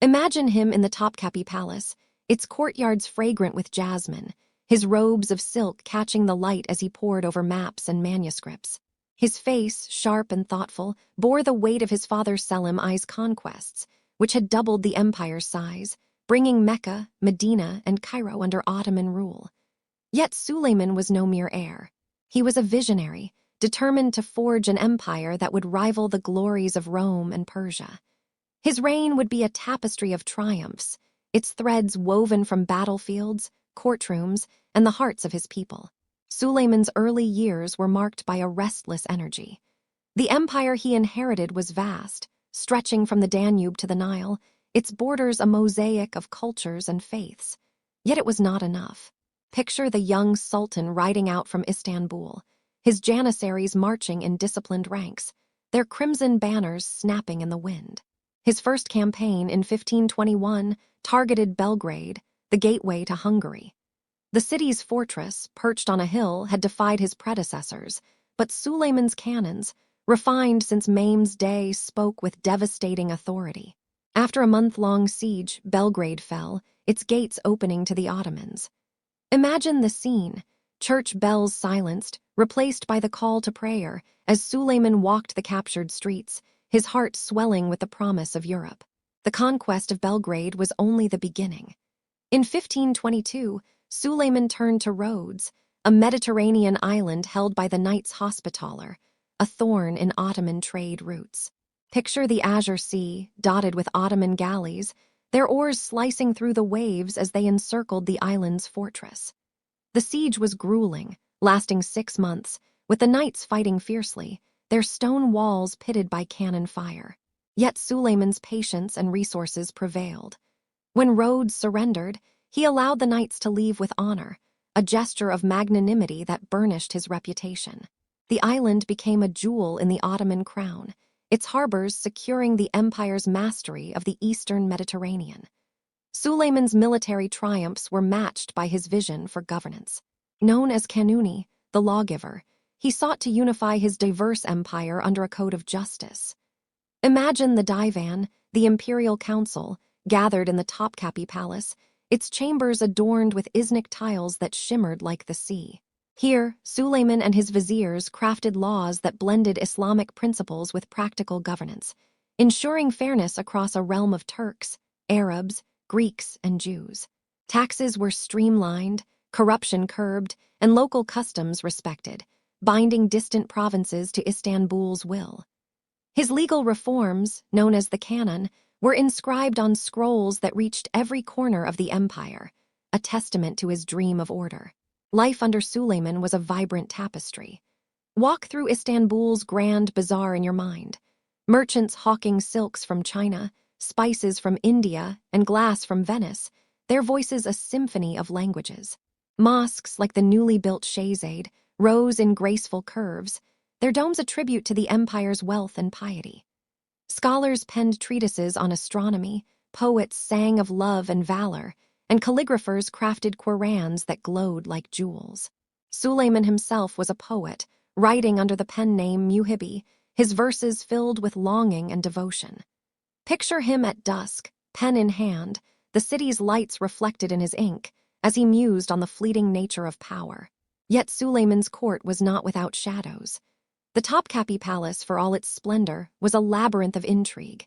Imagine him in the Topkapi Palace, its courtyards fragrant with jasmine, his robes of silk catching the light as he pored over maps and manuscripts. His face, sharp and thoughtful, bore the weight of his father Selim I's conquests, which had doubled the empire's size, bringing Mecca, Medina, and Cairo under Ottoman rule. Yet Suleiman was no mere heir. He was a visionary, determined to forge an empire that would rival the glories of Rome and Persia. His reign would be a tapestry of triumphs, its threads woven from battlefields, courtrooms, and the hearts of his people. Suleiman's early years were marked by a restless energy. The empire he inherited was vast, stretching from the Danube to the Nile, its borders a mosaic of cultures and faiths. Yet it was not enough. Picture the young sultan riding out from Istanbul, his janissaries marching in disciplined ranks, their crimson banners snapping in the wind. His first campaign in 1521 targeted Belgrade, the gateway to Hungary. The city's fortress, perched on a hill, had defied his predecessors, but Suleiman's cannons, refined since Mehmed's day, spoke with devastating authority. After a month-long siege, Belgrade fell, its gates opening to the Ottomans. Imagine the scene, church bells silenced, replaced by the call to prayer, as Suleiman walked the captured streets, his heart swelling with the promise of Europe. The conquest of Belgrade was only the beginning. In 1522, Suleiman turned to Rhodes, a Mediterranean island held by the Knights Hospitaller, a thorn in Ottoman trade routes. Picture the Azure Sea, dotted with Ottoman galleys, their oars slicing through the waves as they encircled the island's fortress. The siege was grueling, lasting 6 months, with the knights fighting fiercely, their stone walls pitted by cannon fire. Yet Suleiman's patience and resources prevailed. When Rhodes surrendered, he allowed the knights to leave with honor, a gesture of magnanimity that burnished his reputation. The island became a jewel in the Ottoman crown, its harbors securing the empire's mastery of the eastern Mediterranean. Suleiman's military triumphs were matched by his vision for governance. Known as Kanuni, the lawgiver, he sought to unify his diverse empire under a code of justice. Imagine the Divan, the imperial council, gathered in the Topkapi Palace, its chambers adorned with Iznik tiles that shimmered like the sea. Here, Suleiman and his viziers crafted laws that blended Islamic principles with practical governance, ensuring fairness across a realm of Turks, Arabs, Greeks, and Jews. Taxes were streamlined, corruption curbed, and local customs respected, binding distant provinces to Istanbul's will. His legal reforms, known as the Canon, were inscribed on scrolls that reached every corner of the empire, a testament to his dream of order. Life under Suleiman was a vibrant tapestry. Walk through Istanbul's grand bazaar in your mind. Merchants hawking silks from China, spices from India, and glass from Venice, their voices a symphony of languages. Mosques, like the newly built Shahzad, rose in graceful curves, their domes a tribute to the empire's wealth and piety. Scholars penned treatises on astronomy, poets sang of love and valor, and calligraphers crafted Qur'ans that glowed like jewels. Suleiman himself was a poet, writing under the pen name Muhibi, his verses filled with longing and devotion. Picture him at dusk, pen in hand, the city's lights reflected in his ink, as he mused on the fleeting nature of power. Yet Suleiman's court was not without shadows. The Topkapi Palace, for all its splendor, was a labyrinth of intrigue.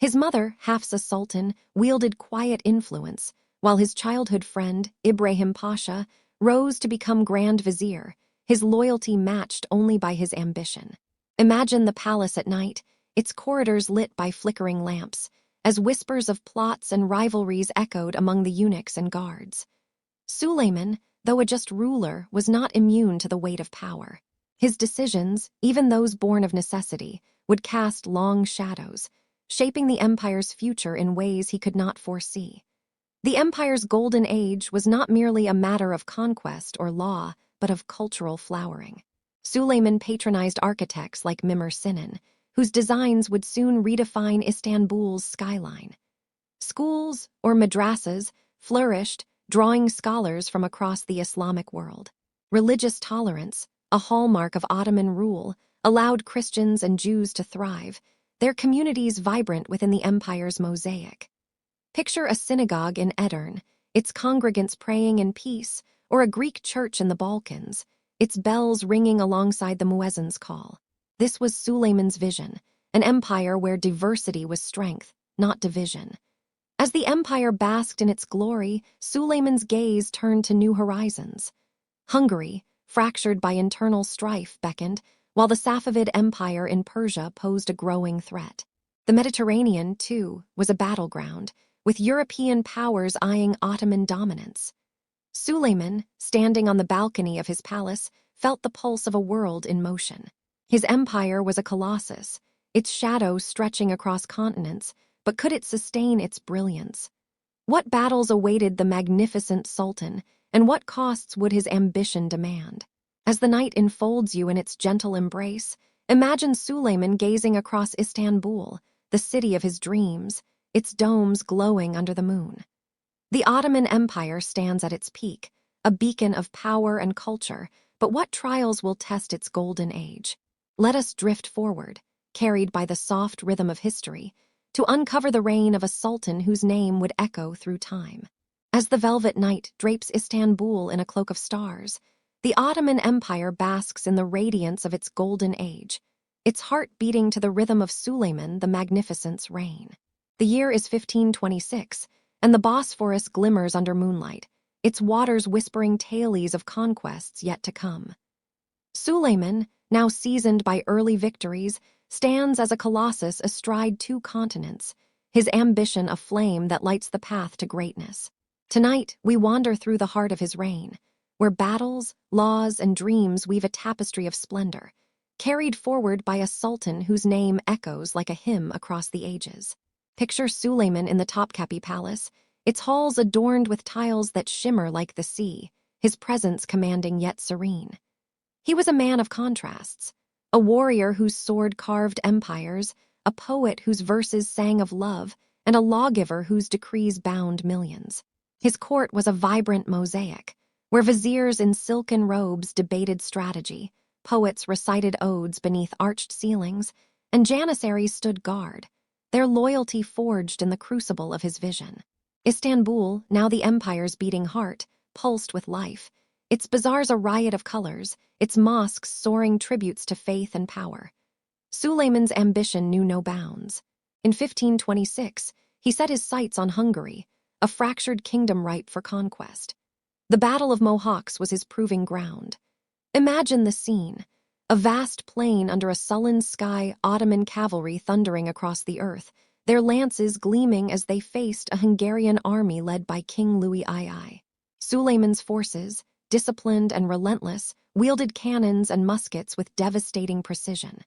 His mother, Hafsa Sultan, wielded quiet influence, while his childhood friend, Ibrahim Pasha, rose to become Grand Vizier, his loyalty matched only by his ambition. Imagine the palace at night, its corridors lit by flickering lamps, as whispers of plots and rivalries echoed among the eunuchs and guards. Suleiman, though a just ruler, was not immune to the weight of power. His decisions, even those born of necessity, would cast long shadows, shaping the empire's future in ways he could not foresee. The empire's golden age was not merely a matter of conquest or law, but of cultural flowering. Suleiman patronized architects like Mimar Sinan, whose designs would soon redefine Istanbul's skyline. Schools, or madrasas, flourished, drawing scholars from across the Islamic world. Religious tolerance, a hallmark of Ottoman rule, allowed Christians and Jews to thrive, their communities vibrant within the empire's mosaic. Picture a synagogue in Edirne, its congregants praying in peace, or a Greek church in the Balkans, its bells ringing alongside the muezzin's call. This was Suleiman's vision, an empire where diversity was strength, not division. As the empire basked in its glory, Suleiman's gaze turned to new horizons. Hungary, fractured by internal strife, beckoned, while the Safavid Empire in Persia posed a growing threat. The Mediterranean, too, was a battleground, with European powers eyeing Ottoman dominance. Suleiman, standing on the balcony of his palace, felt the pulse of a world in motion. His empire was a colossus, its shadow stretching across continents, but could it sustain its brilliance? What battles awaited the magnificent sultan, and what costs would his ambition demand? As the night enfolds you in its gentle embrace, imagine Suleiman gazing across Istanbul, the city of his dreams, its domes glowing under the moon. The Ottoman Empire stands at its peak, a beacon of power and culture, but what trials will test its golden age? Let us drift forward, carried by the soft rhythm of history, to uncover the reign of a sultan whose name would echo through time. As the velvet night drapes Istanbul in a cloak of stars, the Ottoman Empire basks in the radiance of its golden age, its heart beating to the rhythm of Suleiman the Magnificent's reign. The year is 1526, and the Bosphorus glimmers under moonlight, its waters whispering tales of conquests yet to come. Suleiman, now seasoned by early victories, stands as a colossus astride two continents, his ambition a flame that lights the path to greatness. Tonight, we wander through the heart of his reign, where battles, laws, and dreams weave a tapestry of splendor, carried forward by a sultan whose name echoes like a hymn across the ages. Picture Suleiman in the Topkapi Palace, its halls adorned with tiles that shimmer like the sea, his presence commanding yet serene. He was a man of contrasts, a warrior whose sword carved empires, a poet whose verses sang of love, and a lawgiver whose decrees bound millions. His court was a vibrant mosaic, where viziers in silken robes debated strategy, poets recited odes beneath arched ceilings, and janissaries stood guard, their loyalty forged in the crucible of his vision. Istanbul, now the empire's beating heart, pulsed with life, its bazaars a riot of colors, its mosques soaring tributes to faith and power. Suleiman's ambition knew no bounds. In 1526, he set his sights on Hungary, a fractured kingdom ripe for conquest. The Battle of Mohacs was his proving ground. Imagine the scene, a vast plain under a sullen sky, Ottoman cavalry thundering across the earth, their lances gleaming as they faced a Hungarian army led by King Louis II. Suleiman's forces, disciplined and relentless, wielded cannons and muskets with devastating precision.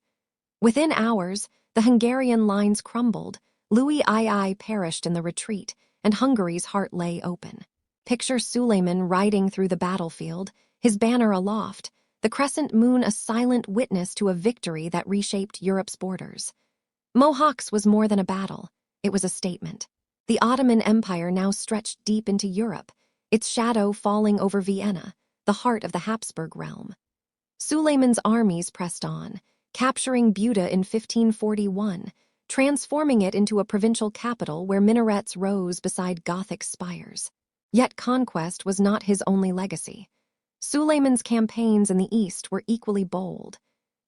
Within hours, The Hungarian lines crumbled, Louis II perished in the retreat, and Hungary's heart lay open. Picture Suleiman riding through the battlefield, his banner aloft, the crescent moon a silent witness to a victory that reshaped Europe's borders. Mohacs was more than a battle, it was a statement. The Ottoman Empire now stretched deep into Europe, its shadow falling over Vienna, the heart of the Habsburg realm. Suleiman's armies pressed on, capturing Buda in 1541, transforming it into a provincial capital where minarets rose beside Gothic spires. Yet conquest was not his only legacy. Suleiman's campaigns in the east were equally bold.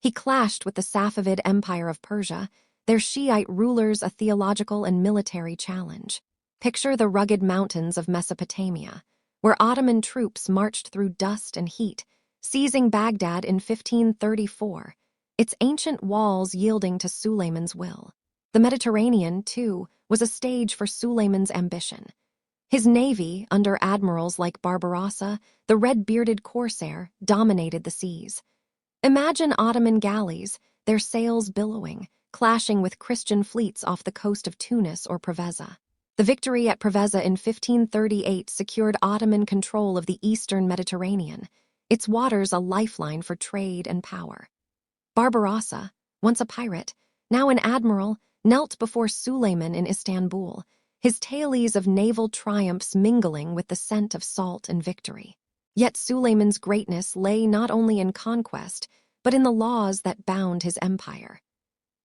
He clashed with the Safavid Empire of Persia, their Shiite rulers a theological and military challenge. Picture the rugged mountains of Mesopotamia, where Ottoman troops marched through dust and heat, seizing Baghdad in 1534, its ancient walls yielding to Suleiman's will. The Mediterranean, too, was a stage for Suleiman's ambition. His navy, under admirals like Barbarossa, the red-bearded corsair, dominated the seas. Imagine Ottoman galleys, their sails billowing, clashing with Christian fleets off the coast of Tunis or Preveza. The victory at Preveza in 1538 secured Ottoman control of the eastern Mediterranean, its waters a lifeline for trade and power. Barbarossa, once a pirate, now an admiral, knelt before Suleiman in Istanbul, his tales of naval triumphs mingling with the scent of salt and victory. Yet Suleiman's greatness lay not only in conquest, but in the laws that bound his empire.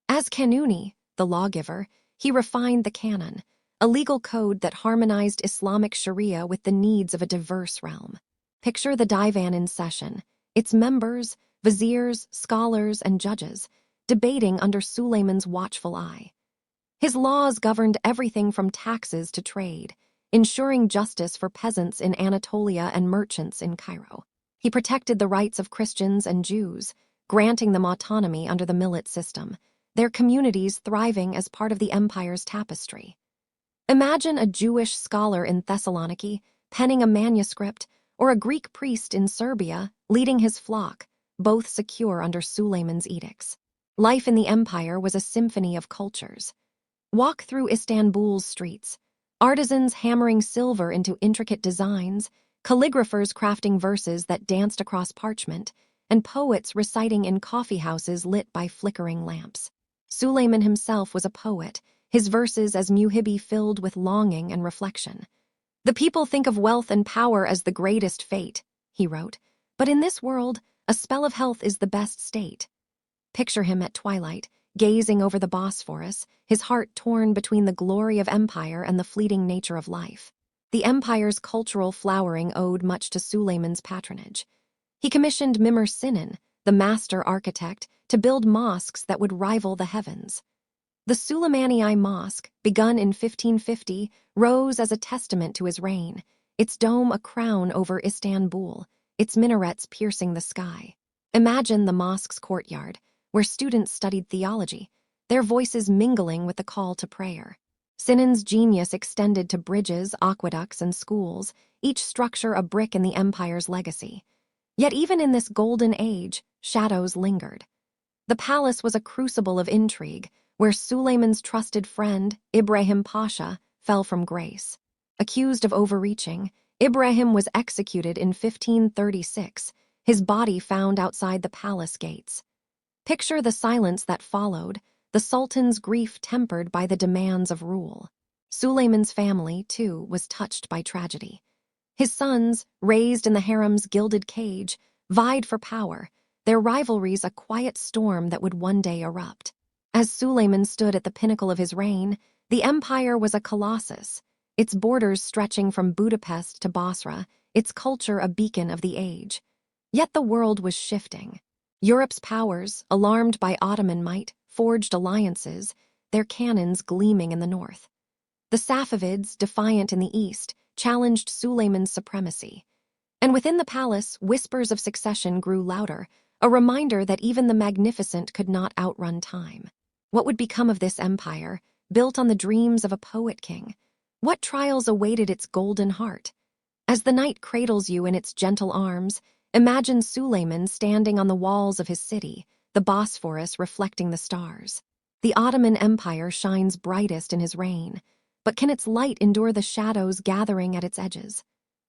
As Kanuni, the lawgiver, he refined the canon, a legal code that harmonized Islamic Sharia with the needs of a diverse realm. Picture the divan in session, its members, viziers, scholars, and judges, debating under Suleiman's watchful eye. His laws governed everything from taxes to trade, ensuring justice for peasants in Anatolia and merchants in Cairo. He protected the rights of Christians and Jews, granting them autonomy under the millet system, their communities thriving as part of the empire's tapestry. Imagine a Jewish scholar in Thessaloniki penning a manuscript, or a Greek priest in Serbia leading his flock, both secure under Suleiman's edicts. Life in the empire was a symphony of cultures. Walk through Istanbul's streets, artisans hammering silver into intricate designs, calligraphers crafting verses that danced across parchment, and poets reciting in coffeehouses lit by flickering lamps. Suleiman himself was a poet, his verses as muhibbi filled with longing and reflection. "The people think of wealth and power as the greatest fate," he wrote, "but in this world, a spell of health is the best state." Picture him at twilight, gazing over the Bosphorus, his heart torn between the glory of empire and the fleeting nature of life. The empire's cultural flowering owed much to Suleiman's patronage. He commissioned Mimar Sinan, the master architect, to build mosques that would rival the heavens. The Suleimani Mosque, begun in 1550, rose as a testament to his reign, its dome a crown over Istanbul, its minarets piercing the sky. Imagine the mosque's courtyard, where students studied theology, their voices mingling with the call to prayer. Sinan's genius extended to bridges, aqueducts, and schools, each structure a brick in the empire's legacy. Yet even in this golden age, shadows lingered. The palace was a crucible of intrigue, where Suleiman's trusted friend, Ibrahim Pasha, fell from grace. Accused of overreaching, Ibrahim was executed in 1536, his body found outside the palace gates. Picture the silence that followed, the Sultan's grief tempered by the demands of rule. Suleiman's family, too, was touched by tragedy. His sons, raised in the harem's gilded cage, vied for power, their rivalries a quiet storm that would one day erupt. As Suleiman stood at the pinnacle of his reign, the empire was a colossus, its borders stretching from Budapest to Basra, its culture a beacon of the age. Yet the world was shifting. Europe's powers, alarmed by Ottoman might, forged alliances, their cannons gleaming in the north. The Safavids, defiant in the east, challenged Suleiman's supremacy. And within the palace, whispers of succession grew louder, a reminder that even the magnificent could not outrun time. What would become of this empire, built on the dreams of a poet king? What trials awaited its golden heart? As the night cradles you in its gentle arms, imagine Suleiman standing on the walls of his city, the Bosphorus reflecting the stars. The Ottoman Empire shines brightest in his reign, but can its light endure the shadows gathering at its edges?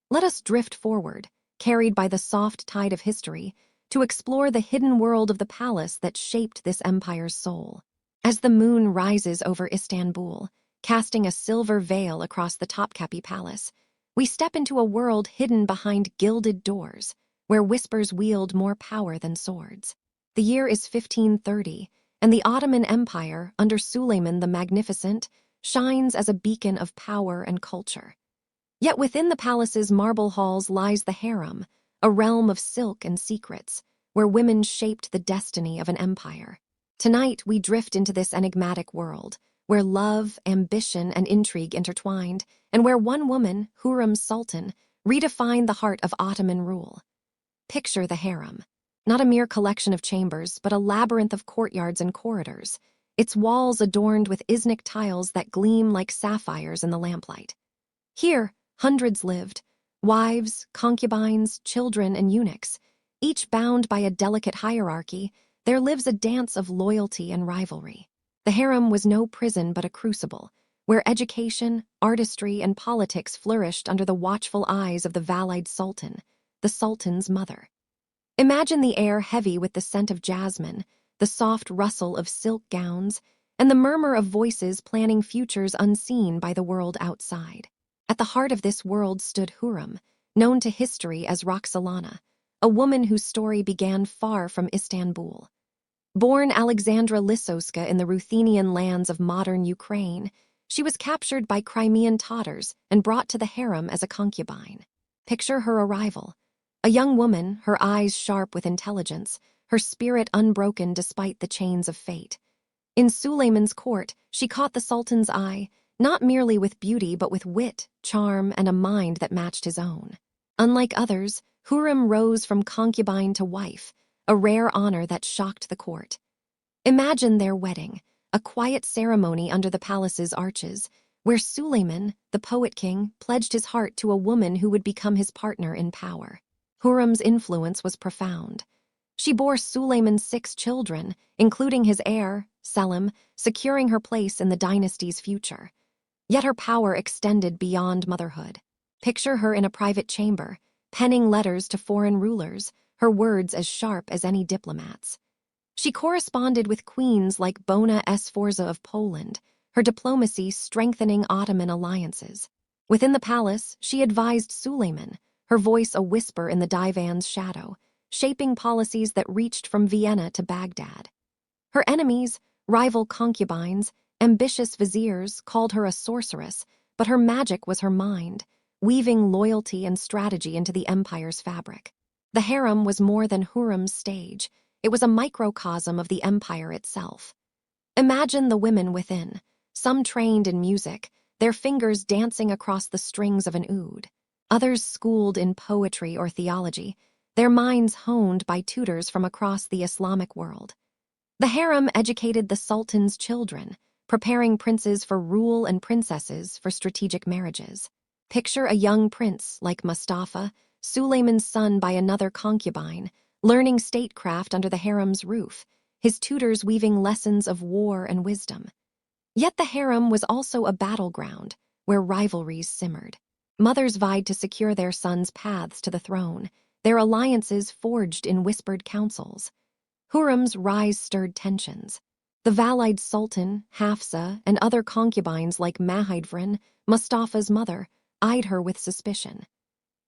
Let us drift forward, carried by the soft tide of history, to explore the hidden world of the palace that shaped this empire's soul. As the moon rises over Istanbul, casting a silver veil across the Topkapi Palace, we step into a world hidden behind gilded doors, where whispers wield more power than swords. The year is 1530, and the Ottoman Empire, under Suleiman the Magnificent, shines as a beacon of power and culture. Yet within the palace's marble halls lies the harem, a realm of silk and secrets, where women shaped the destiny of an empire. Tonight, we drift into this enigmatic world, where love, ambition, and intrigue intertwined, and where one woman, Hürrem Sultan, redefined the heart of Ottoman rule. Picture the harem. Not a mere collection of chambers, but a labyrinth of courtyards and corridors, its walls adorned with Iznik tiles that gleam like sapphires in the lamplight. Here, hundreds lived, wives, concubines, children, and eunuchs, each bound by a delicate hierarchy. There lives a dance of loyalty and rivalry. The harem was no prison but a crucible, where education, artistry, and politics flourished under the watchful eyes of the Valide Sultan, the Sultan's mother. Imagine the air heavy with the scent of jasmine, the soft rustle of silk gowns, and the murmur of voices planning futures unseen by the world outside. At the heart of this world stood Hürrem, known to history as Roxolana, a woman whose story began far from Istanbul. Born Alexandra Lisowska in the Ruthenian lands of modern Ukraine, she was captured by Crimean Tatars and brought to the harem as a concubine. Picture her arrival. A young woman, her eyes sharp with intelligence, her spirit unbroken despite the chains of fate. In Suleiman's court, she caught the Sultan's eye, not merely with beauty but with wit, charm, and a mind that matched his own. Unlike others, Hürrem rose from concubine to wife, a rare honor that shocked the court. Imagine their wedding, a quiet ceremony under the palace's arches, where Suleiman, the poet king, pledged his heart to a woman who would become his partner in power. Hürrem's influence was profound. She bore Suleiman 6 children, including his heir, Selim, securing her place in the dynasty's future. Yet her power extended beyond motherhood. Picture her in a private chamber, penning letters to foreign rulers, her words as sharp as any diplomat's. She corresponded with queens like Bona Sforza of Poland, her diplomacy strengthening Ottoman alliances. Within the palace, she advised Suleiman, her voice a whisper in the divan's shadow, shaping policies that reached from Vienna to Baghdad. Her enemies, rival concubines, ambitious viziers, called her a sorceress, but her magic was her mind, weaving loyalty and strategy into the empire's fabric. The harem was more than Hürrem's stage. It was a microcosm of the empire itself. Imagine the women within, some trained in music, their fingers dancing across the strings of an oud. Others schooled in poetry or theology, their minds honed by tutors from across the Islamic world. The harem educated the sultan's children, preparing princes for rule and princesses for strategic marriages. Picture a young prince like Mustafa, Suleiman's son by another concubine, learning statecraft under the harem's roof, his tutors weaving lessons of war and wisdom. Yet the harem was also a battleground where rivalries simmered. Mothers vied to secure their sons' paths to the throne, their alliances forged in whispered councils. Hürrem's rise stirred tensions. The Valide Sultan, Hafsa, and other concubines like Mahidevran, Mustafa's mother, eyed her with suspicion.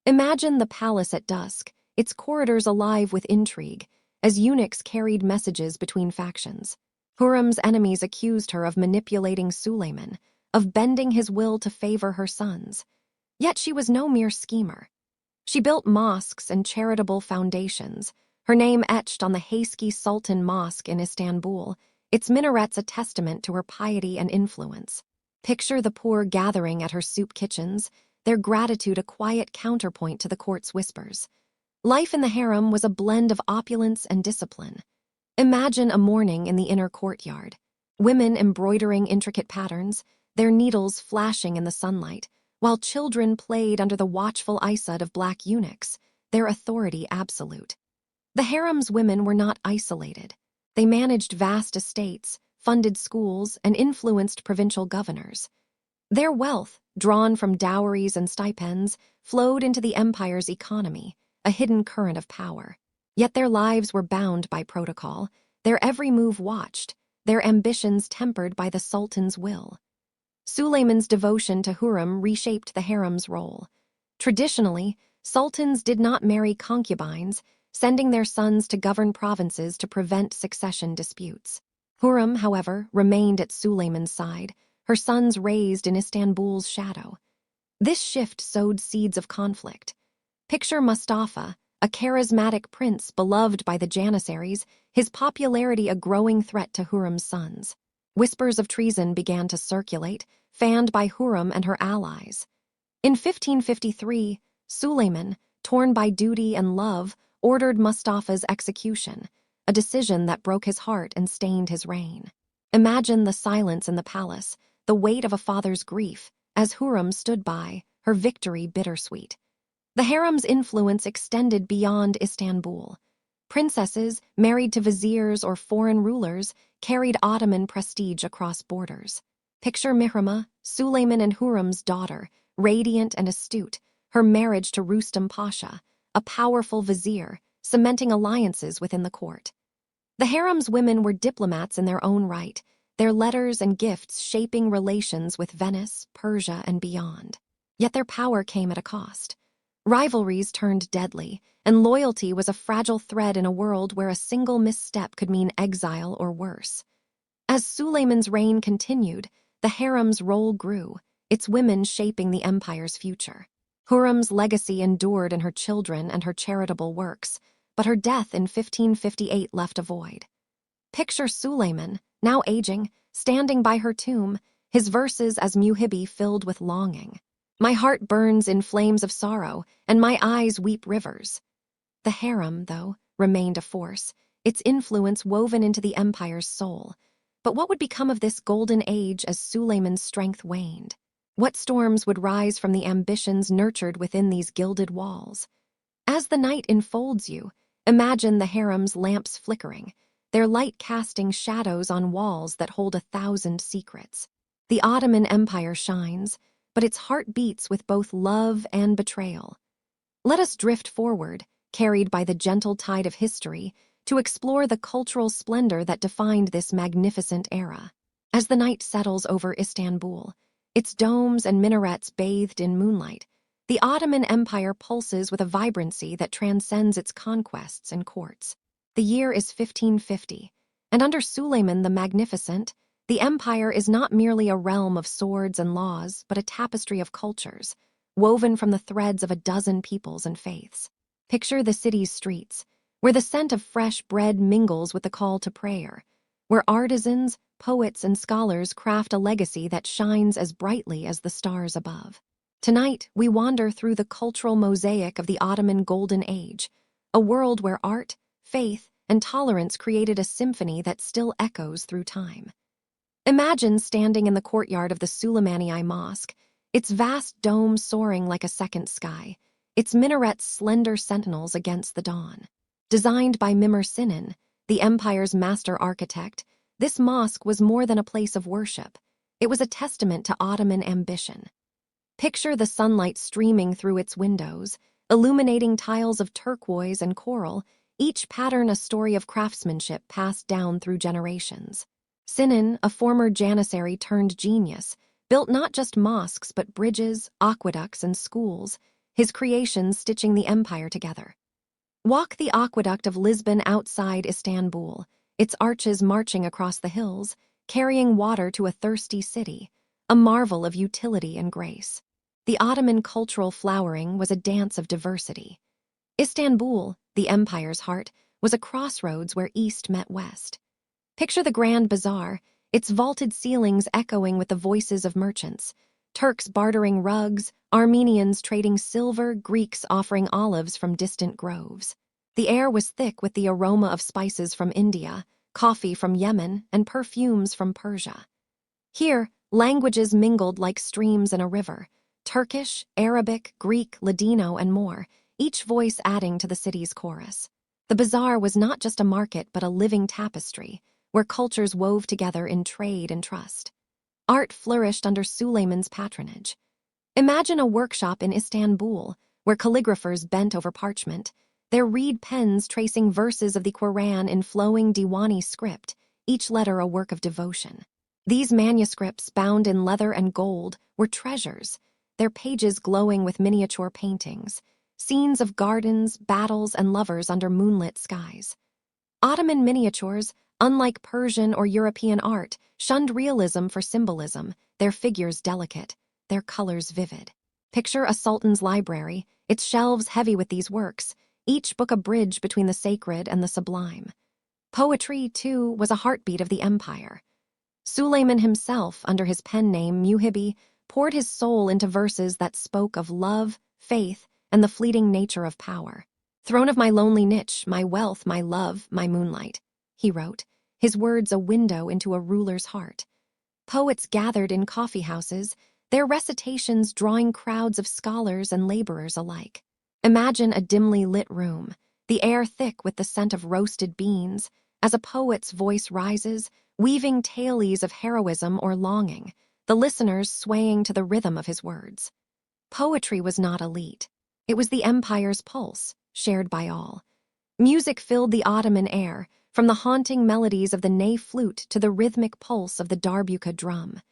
Imagine the palace at dusk, its corridors alive with intrigue, as eunuchs carried messages between factions. Hürrem's enemies accused her of manipulating Suleiman, of bending his will to favor her sons. Yet she was no mere schemer. She built mosques and charitable foundations, her name etched on the Hayski Sultan Mosque in Istanbul, its minarets a testament to her piety and influence. Picture the poor gathering at her soup kitchens, their gratitude a quiet counterpoint to the court's whispers. Life in the harem was a blend of opulence and discipline. Imagine a morning in the inner courtyard. Women embroidering intricate patterns, their needles flashing in the sunlight, while children played under the watchful eyesight of black eunuchs, their authority absolute. The harem's women were not isolated. They managed vast estates, funded schools, and influenced provincial governors. Their wealth, drawn from dowries and stipends, flowed into the empire's economy, a hidden current of power. Yet their lives were bound by protocol, their every move watched, their ambitions tempered by the sultan's will. Suleiman's devotion to Hurrem reshaped the harem's role. Traditionally, sultans did not marry concubines, sending their sons to govern provinces to prevent succession disputes. Hurrem, however, remained at Suleiman's side, her sons raised in Istanbul's shadow. This shift sowed seeds of conflict. Picture Mustafa, a charismatic prince beloved by the Janissaries, his popularity a growing threat to Hurrem's sons. Whispers of treason began to circulate, fanned by Hurrem and her allies. In 1553, Suleiman, torn by duty and love, ordered Mustafa's execution, a decision that broke his heart and stained his reign. Imagine the silence in the palace, the weight of a father's grief, as Hurrem stood by, her victory bittersweet. The harem's influence extended beyond Istanbul. Princesses, married to viziers or foreign rulers, carried Ottoman prestige across borders. Picture Mihrama, Suleiman and Hurrem's daughter, radiant and astute, her marriage to Rustam Pasha, a powerful vizier, cementing alliances within the court. The harem's women were diplomats in their own right, their letters and gifts shaping relations with Venice, Persia, and beyond. Yet their power came at a cost. Rivalries turned deadly, and loyalty was a fragile thread in a world where a single misstep could mean exile or worse. As Suleiman's reign continued, the harem's role grew, its women shaping the empire's future. Hurrem's legacy endured in her children and her charitable works, but her death in 1558 left a void. Picture Suleiman, now aging, standing by her tomb, his verses as Muhibbi filled with longing. My heart burns in flames of sorrow, and my eyes weep rivers. The harem, though, remained a force, its influence woven into the empire's soul. But what would become of this golden age as Suleiman's strength waned? What storms would rise from the ambitions nurtured within these gilded walls? As the night enfolds you, imagine the harem's lamps flickering, their light casting shadows on walls that hold 1,000 secrets. The Ottoman Empire shines, but its heart beats with both love and betrayal. Let us drift forward, carried by the gentle tide of history, to explore the cultural splendor that defined this magnificent era. As the night settles over Istanbul, its domes and minarets bathed in moonlight, the Ottoman Empire pulses with a vibrancy that transcends its conquests and courts. The year is 1550, and under Suleiman the Magnificent, the empire is not merely a realm of swords and laws, but a tapestry of cultures, woven from the threads of a dozen peoples and faiths. Picture the city's streets, where the scent of fresh bread mingles with the call to prayer, where artisans, poets, and scholars craft a legacy that shines as brightly as the stars above. Tonight, we wander through the cultural mosaic of the Ottoman Golden Age, a world where art, faith, and tolerance created a symphony that still echoes through time. Imagine standing in the courtyard of the Suleymani Mosque, its vast dome soaring like a second sky, its minarets slender sentinels against the dawn. Designed by Mimar Sinan, the empire's master architect, this mosque was more than a place of worship. It was a testament to Ottoman ambition. Picture the sunlight streaming through its windows, illuminating tiles of turquoise and coral, each pattern a story of craftsmanship passed down through generations. Sinan, a former janissary turned genius, built not just mosques but bridges, aqueducts, and schools, his creations stitching the empire together. Walk the aqueduct of Lisbon outside Istanbul, its arches marching across the hills, carrying water to a thirsty city, a marvel of utility and grace. The Ottoman cultural flowering was a dance of diversity. Istanbul, the empire's heart, was a crossroads where East met West. Picture the Grand Bazaar, its vaulted ceilings echoing with the voices of merchants, Turks bartering rugs, Armenians trading silver, Greeks offering olives from distant groves. The air was thick with the aroma of spices from India, coffee from Yemen, and perfumes from Persia. Here, languages mingled like streams in a river, Turkish, Arabic, Greek, Ladino, and more, each voice adding to the city's chorus. The bazaar was not just a market but a living tapestry, where cultures wove together in trade and trust. Art flourished under Suleiman's patronage. Imagine a workshop in Istanbul, where calligraphers bent over parchment, their reed pens tracing verses of the Quran in flowing Diwani script, each letter a work of devotion. These manuscripts, bound in leather and gold, were treasures, their pages glowing with miniature paintings, scenes of gardens, battles, and lovers under moonlit skies. Ottoman miniatures, unlike Persian or European art, shunned realism for symbolism, their figures delicate, their colors vivid. Picture a sultan's library, its shelves heavy with these works, each book a bridge between the sacred and the sublime. Poetry, too, was a heartbeat of the empire. Suleiman himself, under his pen name Muhibi, poured his soul into verses that spoke of love, faith, and the fleeting nature of power. "Throne of my lonely niche, my wealth, my love, my moonlight," he wrote, his words a window into a ruler's heart. Poets gathered in coffeehouses, their recitations drawing crowds of scholars and laborers alike. Imagine a dimly lit room, the air thick with the scent of roasted beans, as a poet's voice rises, weaving tales of heroism or longing, the listeners swaying to the rhythm of his words. Poetry was not elite. It was the empire's pulse, shared by all. Music filled the Ottoman air, from the haunting melodies of the ney flute to the rhythmic pulse of the darbuka drum.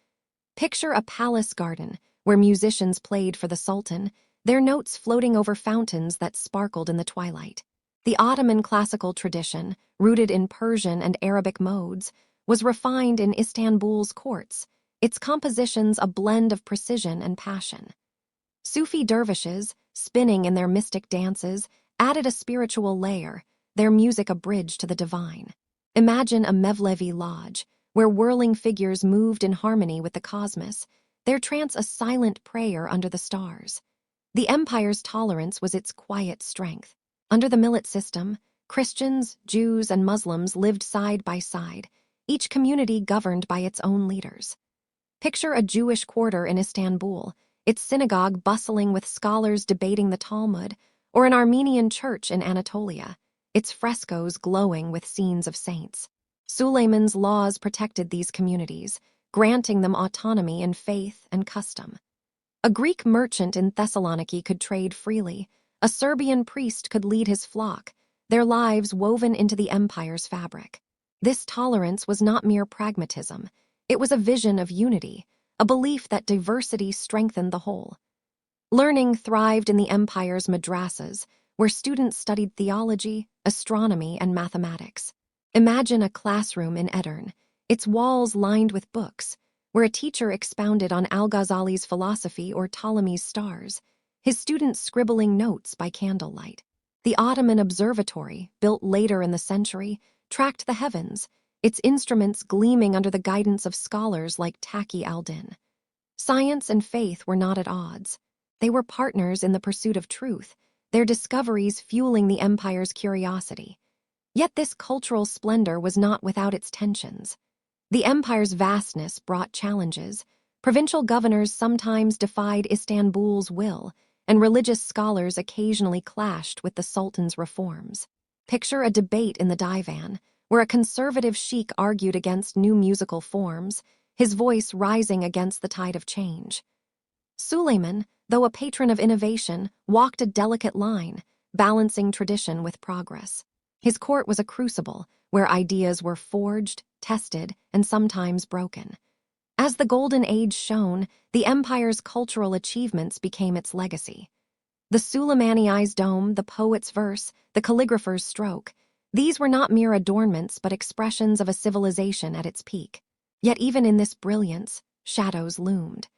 Picture a palace garden, where musicians played for the sultan, their notes floating over fountains that sparkled in the twilight. The Ottoman classical tradition, rooted in Persian and Arabic modes, was refined in Istanbul's courts, its compositions a blend of precision and passion. Sufi dervishes, spinning in their mystic dances, added a spiritual layer, their music a bridge to the divine. Imagine a Mevlevi lodge, where whirling figures moved in harmony with the cosmos, their trance a silent prayer under the stars. The empire's tolerance was its quiet strength. Under the millet system, Christians, Jews, and Muslims lived side by side, each community governed by its own leaders. Picture a Jewish quarter in Istanbul, its synagogue bustling with scholars debating the Talmud, or an Armenian church in Anatolia, its frescoes glowing with scenes of saints. Suleiman's laws protected these communities, granting them autonomy in faith and custom. A Greek merchant in Thessaloniki could trade freely, a Serbian priest could lead his flock, their lives woven into the empire's fabric. This tolerance was not mere pragmatism, it was a vision of unity, a belief that diversity strengthened the whole. Learning thrived in the empire's madrasas, where students studied theology, astronomy, and mathematics. Imagine a classroom in Edirne, its walls lined with books, where a teacher expounded on Al-Ghazali's philosophy or Ptolemy's stars, his students scribbling notes by candlelight. The Ottoman Observatory, built later in the century, tracked the heavens, its instruments gleaming under the guidance of scholars like Taqi al-Din. Science and faith were not at odds. They were partners in the pursuit of truth, their discoveries fueling the empire's curiosity. Yet this cultural splendor was not without its tensions. The empire's vastness brought challenges. Provincial governors sometimes defied Istanbul's will, and religious scholars occasionally clashed with the sultan's reforms. Picture a debate in the divan, where a conservative sheikh argued against new musical forms, his voice rising against the tide of change. Suleiman, though a patron of innovation, walked a delicate line, balancing tradition with progress. His court was a crucible, where ideas were forged, tested, and sometimes broken. As the Golden Age shone, the empire's cultural achievements became its legacy. The Suleimani's dome, the poet's verse, the calligrapher's stroke, these were not mere adornments but expressions of a civilization at its peak. Yet even in this brilliance, shadows loomed.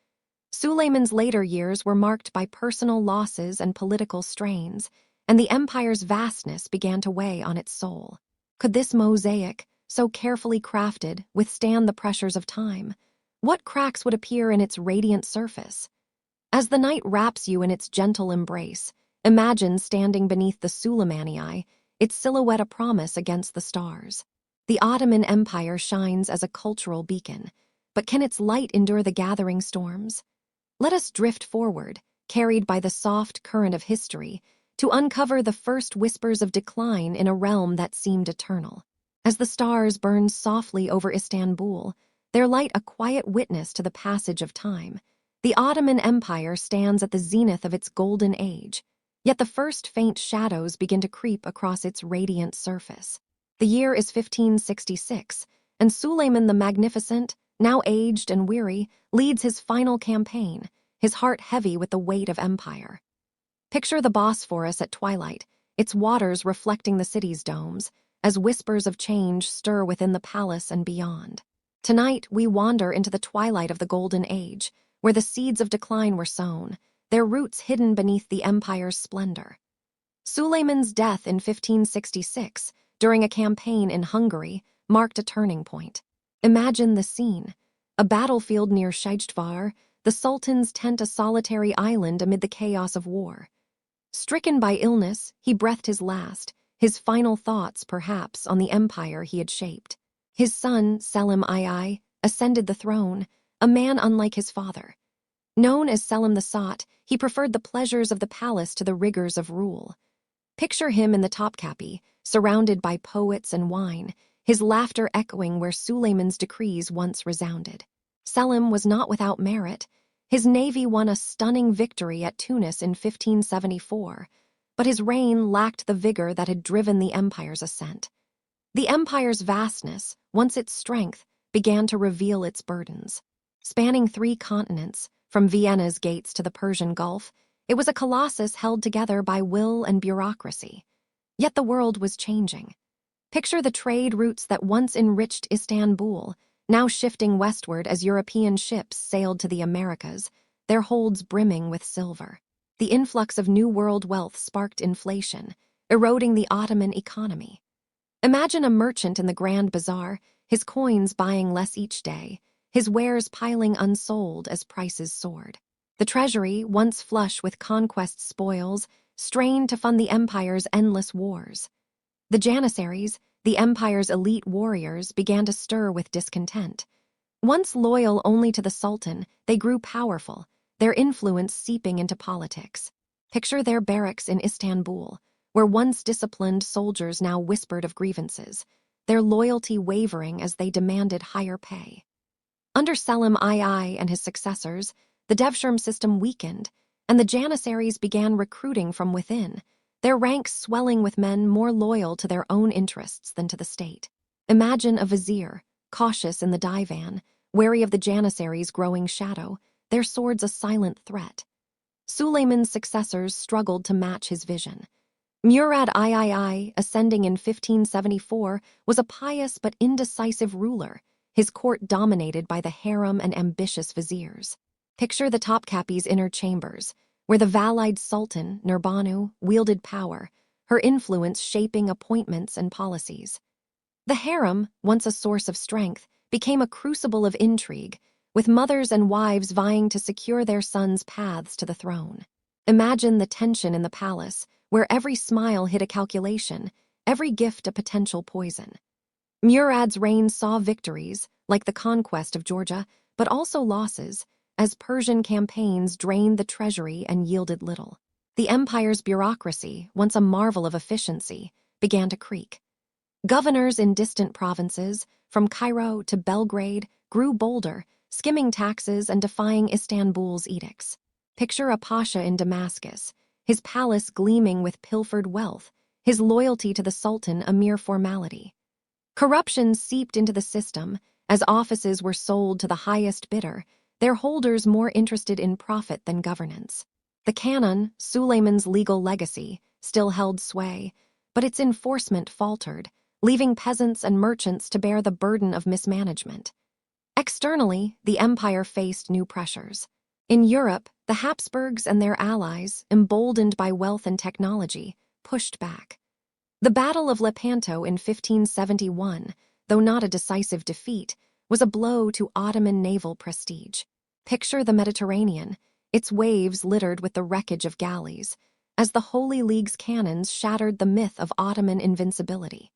Suleiman's later years were marked by personal losses and political strains, and the empire's vastness began to weigh on its soul. Could this mosaic, so carefully crafted, withstand the pressures of time? What cracks would appear in its radiant surface? As the night wraps you in its gentle embrace, imagine standing beneath the Suleimani, its silhouette a promise against the stars. The Ottoman Empire shines as a cultural beacon, but can its light endure the gathering storms? Let us drift forward, carried by the soft current of history, to uncover the first whispers of decline in a realm that seemed eternal. As the stars burn softly over Istanbul, their light a quiet witness to the passage of time, the Ottoman Empire stands at the zenith of its golden age, yet the first faint shadows begin to creep across its radiant surface. The year is 1566, and Suleiman the Magnificent, now aged and weary, leads his final campaign, his heart heavy with the weight of empire. Picture the Bosphorus at twilight, its waters reflecting the city's domes, as whispers of change stir within the palace and beyond. Tonight, we wander into the twilight of the Golden Age, where the seeds of decline were sown, their roots hidden beneath the empire's splendor. Suleiman's death in 1566, during a campaign in Hungary, marked a turning point. Imagine the scene. A battlefield near Schejdvar, the Sultan's tent a solitary island amid the chaos of war. Stricken by illness, he breathed his last, his final thoughts, perhaps, on the empire he had shaped. His son, Selim II, ascended the throne, a man unlike his father. Known as Selim the Sought, he preferred the pleasures of the palace to the rigors of rule. Picture him in the Topkapi, surrounded by poets and wine, his laughter echoing where Suleiman's decrees once resounded. Selim was not without merit. His navy won a stunning victory at Tunis in 1574, but his reign lacked the vigor that had driven the empire's ascent. The empire's vastness, once its strength, began to reveal its burdens. Spanning 3 continents, from Vienna's gates to the Persian Gulf, it was a colossus held together by will and bureaucracy. Yet the world was changing. Picture the trade routes that once enriched Istanbul, now shifting westward as European ships sailed to the Americas, their holds brimming with silver. The influx of New World wealth sparked inflation, eroding the Ottoman economy. Imagine a merchant in the Grand Bazaar, his coins buying less each day, his wares piling unsold as prices soared. The treasury, once flush with conquest spoils, strained to fund the empire's endless wars. The Janissaries, the empire's elite warriors, began to stir with discontent. Once loyal only to the Sultan, they grew powerful, their influence seeping into politics. Picture their barracks in Istanbul, where once disciplined soldiers now whispered of grievances, their loyalty wavering as they demanded higher pay. Under Selim II and his successors, the Devshirme system weakened, and the Janissaries began recruiting from within, their ranks swelling with men more loyal to their own interests than to the state. Imagine a vizier, cautious in the divan, wary of the Janissaries' growing shadow, their swords a silent threat. Suleiman's successors struggled to match his vision. Murad III, ascending in 1574, was a pious but indecisive ruler, his court dominated by the harem and ambitious viziers. Picture the Topkapi's inner chambers, where the Valide Sultan, Nurbanu, wielded power, her influence shaping appointments and policies. The harem, once a source of strength, became a crucible of intrigue, with mothers and wives vying to secure their sons' paths to the throne. Imagine the tension in the palace, where every smile hid a calculation, every gift a potential poison. Murad's reign saw victories, like the conquest of Georgia, but also losses, as Persian campaigns drained the treasury and yielded little. The empire's bureaucracy, once a marvel of efficiency, began to creak. Governors in distant provinces, from Cairo to Belgrade, grew bolder, skimming taxes and defying Istanbul's edicts. Picture a pasha in Damascus, his palace gleaming with pilfered wealth, his loyalty to the Sultan a mere formality. Corruption seeped into the system, as offices were sold to the highest bidder, their holders more interested in profit than governance. The canon, Suleiman's legal legacy, still held sway, but its enforcement faltered, leaving peasants and merchants to bear the burden of mismanagement. Externally, the empire faced new pressures. In Europe, the Habsburgs and their allies, emboldened by wealth and technology, pushed back. The Battle of Lepanto in 1571, though not a decisive defeat, was a blow to Ottoman naval prestige. Picture the Mediterranean, its waves littered with the wreckage of galleys, as the Holy League's cannons shattered the myth of Ottoman invincibility.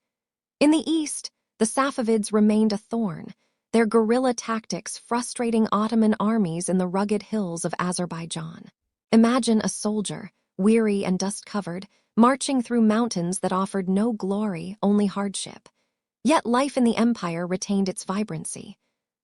In the east, the Safavids remained a thorn, their guerrilla tactics frustrating Ottoman armies in the rugged hills of Azerbaijan. Imagine a soldier, weary and dust-covered, marching through mountains that offered no glory, only hardship. Yet life in the empire retained its vibrancy.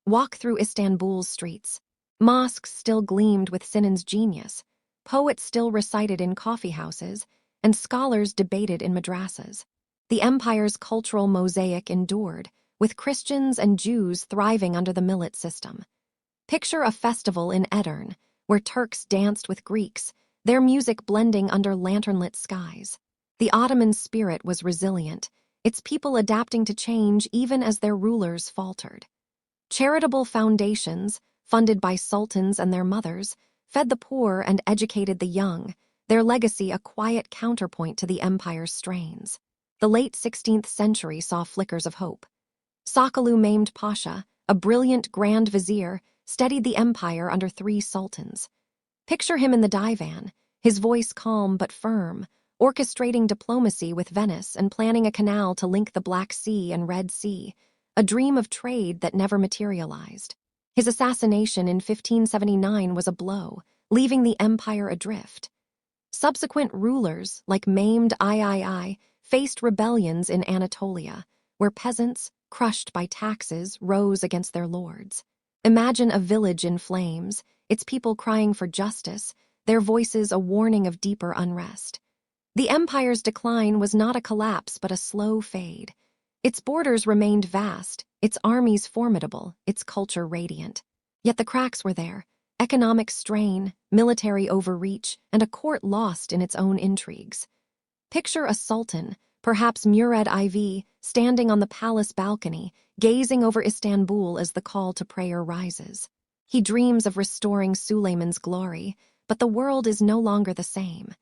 Walk through Istanbul's streets. Mosques still gleamed with Sinan's genius, poets still recited in coffeehouses, and scholars debated in madrasas. The empire's cultural mosaic endured, with Christians and Jews thriving under the millet system. Picture a festival in Edirne, where Turks danced with Greeks, their music blending under lanternlit skies. The Ottoman spirit was resilient, its people adapting to change even as their rulers faltered. Charitable foundations, funded by sultans and their mothers, fed the poor and educated the young, their legacy a quiet counterpoint to the empire's strains. The late 16th century saw flickers of hope. Sakalu Mehmed Pasha, a brilliant grand vizier, steadied the empire under 3 sultans. Picture him in the divan, his voice calm but firm, orchestrating diplomacy with Venice and planning a canal to link the Black Sea and Red Sea, a dream of trade that never materialized. His assassination in 1579 was a blow, leaving the empire adrift. Subsequent rulers, like Mehmed III, faced rebellions in Anatolia, where peasants, crushed by taxes, rose against their lords. Imagine a village in flames, its people crying for justice, their voices a warning of deeper unrest. The empire's decline was not a collapse but a slow fade. Its borders remained vast, its armies formidable, its culture radiant. Yet the cracks were there: economic strain, military overreach, and a court lost in its own intrigues. Picture a sultan, perhaps Murad IV, standing on the palace balcony, gazing over Istanbul as the call to prayer rises. He dreams of restoring Suleiman's glory, but the world is no longer the same.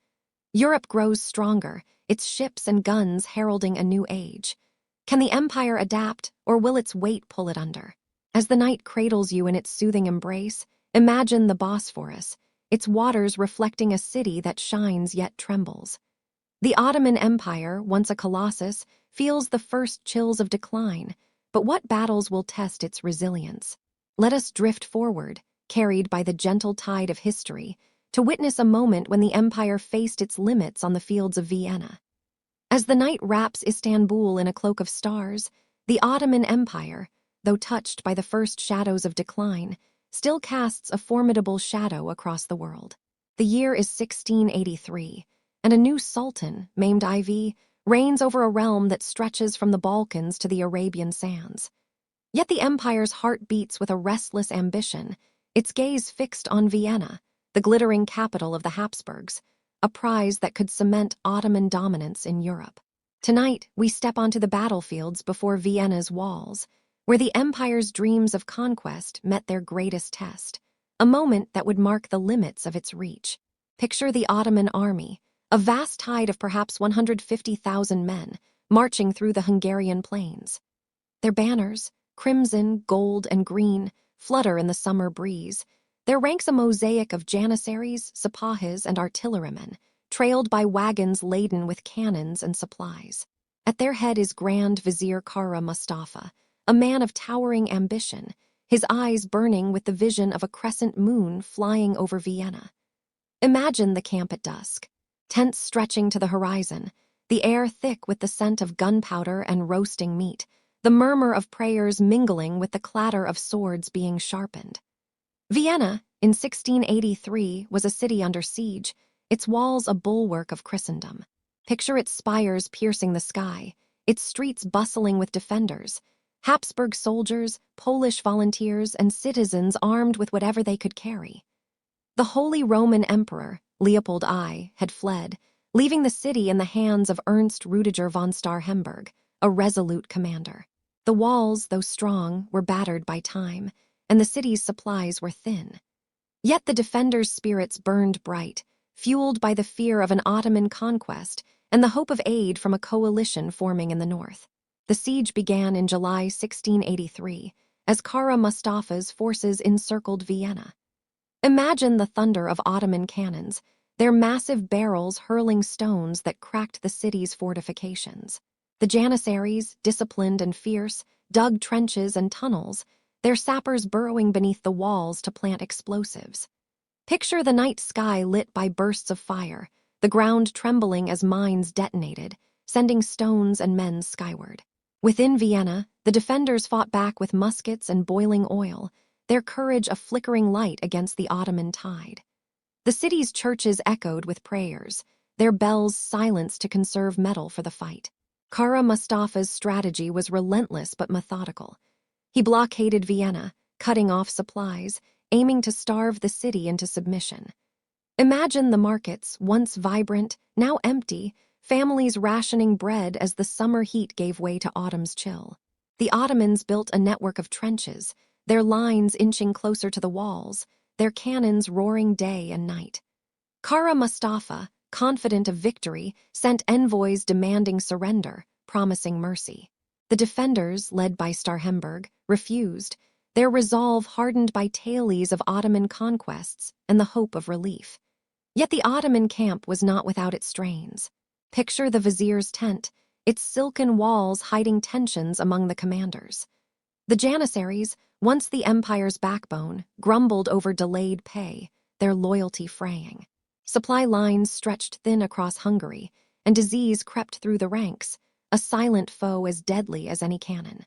Europe grows stronger, its ships and guns heralding a new age. Can the empire adapt, or will its weight pull it under? As the night cradles you in its soothing embrace, imagine the Bosphorus, its waters reflecting a city that shines yet trembles. The Ottoman Empire, once a colossus, feels the first chills of decline, but what battles will test its resilience? Let us drift forward, carried by the gentle tide of history, to witness a moment when the empire faced its limits on the fields of Vienna. As the night wraps Istanbul in a cloak of stars, the Ottoman Empire, though touched by the first shadows of decline, still casts a formidable shadow across the world. The year is 1683, and a new sultan, Mehmed IV, reigns over a realm that stretches from the Balkans to the Arabian sands. Yet the empire's heart beats with a restless ambition, its gaze fixed on Vienna, the glittering capital of the Habsburgs, a prize that could cement Ottoman dominance in Europe. Tonight, we step onto the battlefields before Vienna's walls, where the empire's dreams of conquest met their greatest test, a moment that would mark the limits of its reach. Picture the Ottoman army, a vast tide of perhaps 150,000 men, marching through the Hungarian plains. Their banners, crimson, gold, and green, flutter in the summer breeze, their ranks a mosaic of janissaries, sipahis, and artillerymen, trailed by wagons laden with cannons and supplies. At their head is Grand Vizier Kara Mustafa, a man of towering ambition, his eyes burning with the vision of a crescent moon flying over Vienna. Imagine the camp at dusk, tents stretching to the horizon, the air thick with the scent of gunpowder and roasting meat, the murmur of prayers mingling with the clatter of swords being sharpened. Vienna, in 1683, was a city under siege, its walls a bulwark of Christendom. Picture its spires piercing the sky, its streets bustling with defenders, Habsburg soldiers, Polish volunteers, and citizens armed with whatever they could carry. The Holy Roman Emperor, Leopold I, had fled, leaving the city in the hands of Ernst Rudiger von Starhemberg, a resolute commander. The walls, though strong, were battered by time, and the city's supplies were thin. Yet the defenders' spirits burned bright, fueled by the fear of an Ottoman conquest and the hope of aid from a coalition forming in the north. The siege began in July 1683, as Kara Mustafa's forces encircled Vienna. Imagine the thunder of Ottoman cannons, their massive barrels hurling stones that cracked the city's fortifications. The janissaries, disciplined and fierce, dug trenches and tunnels, their sappers burrowing beneath the walls to plant explosives. Picture the night sky lit by bursts of fire, the ground trembling as mines detonated, sending stones and men skyward. Within Vienna, the defenders fought back with muskets and boiling oil, their courage a flickering light against the Ottoman tide. The city's churches echoed with prayers, their bells silenced to conserve metal for the fight. Kara Mustafa's strategy was relentless but methodical. He blockaded Vienna, cutting off supplies, aiming to starve the city into submission. Imagine the markets, once vibrant, now empty, families rationing bread as the summer heat gave way to autumn's chill. The Ottomans built a network of trenches, their lines inching closer to the walls, their cannons roaring day and night. Kara Mustafa, confident of victory, sent envoys demanding surrender, promising mercy. The defenders, led by Starhemberg, refused, their resolve hardened by tales of Ottoman conquests and the hope of relief. Yet the Ottoman camp was not without its strains. Picture the vizier's tent, its silken walls hiding tensions among the commanders. The Janissaries, once the empire's backbone, grumbled over delayed pay, their loyalty fraying. Supply lines stretched thin across Hungary, and disease crept through the ranks, a silent foe as deadly as any cannon.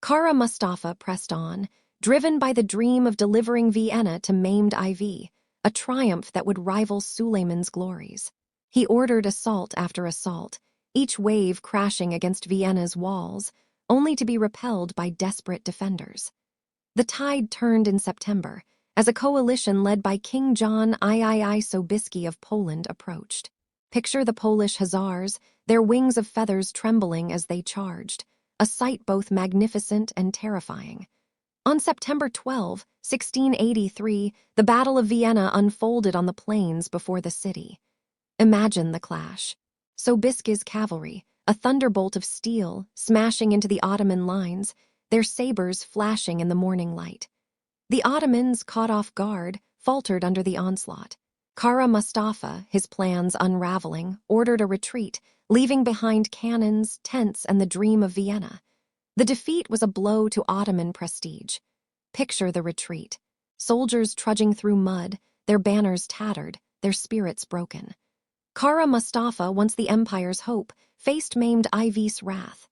Kara Mustafa pressed on, driven by the dream of delivering Vienna to maimed IV, a triumph that would rival Suleiman's glories. He ordered assault after assault, each wave crashing against Vienna's walls, only to be repelled by desperate defenders. The tide turned in September, as a coalition led by King John III Sobieski of Poland approached. Picture the Polish hussars, their wings of feathers trembling as they charged, a sight both magnificent and terrifying. On September 12, 1683, the Battle of Vienna unfolded on the plains before the city. Imagine the clash. Sobieski's cavalry, a thunderbolt of steel, smashing into the Ottoman lines, their sabers flashing in the morning light. The Ottomans, caught off guard, faltered under the onslaught. Kara Mustafa, his plans unraveling, ordered a retreat, leaving behind cannons, tents, and the dream of Vienna. The defeat was a blow to Ottoman prestige. Picture the retreat. Soldiers trudging through mud, their banners tattered, their spirits broken. Kara Mustafa, once the empire's hope, faced maimed IV's wrath.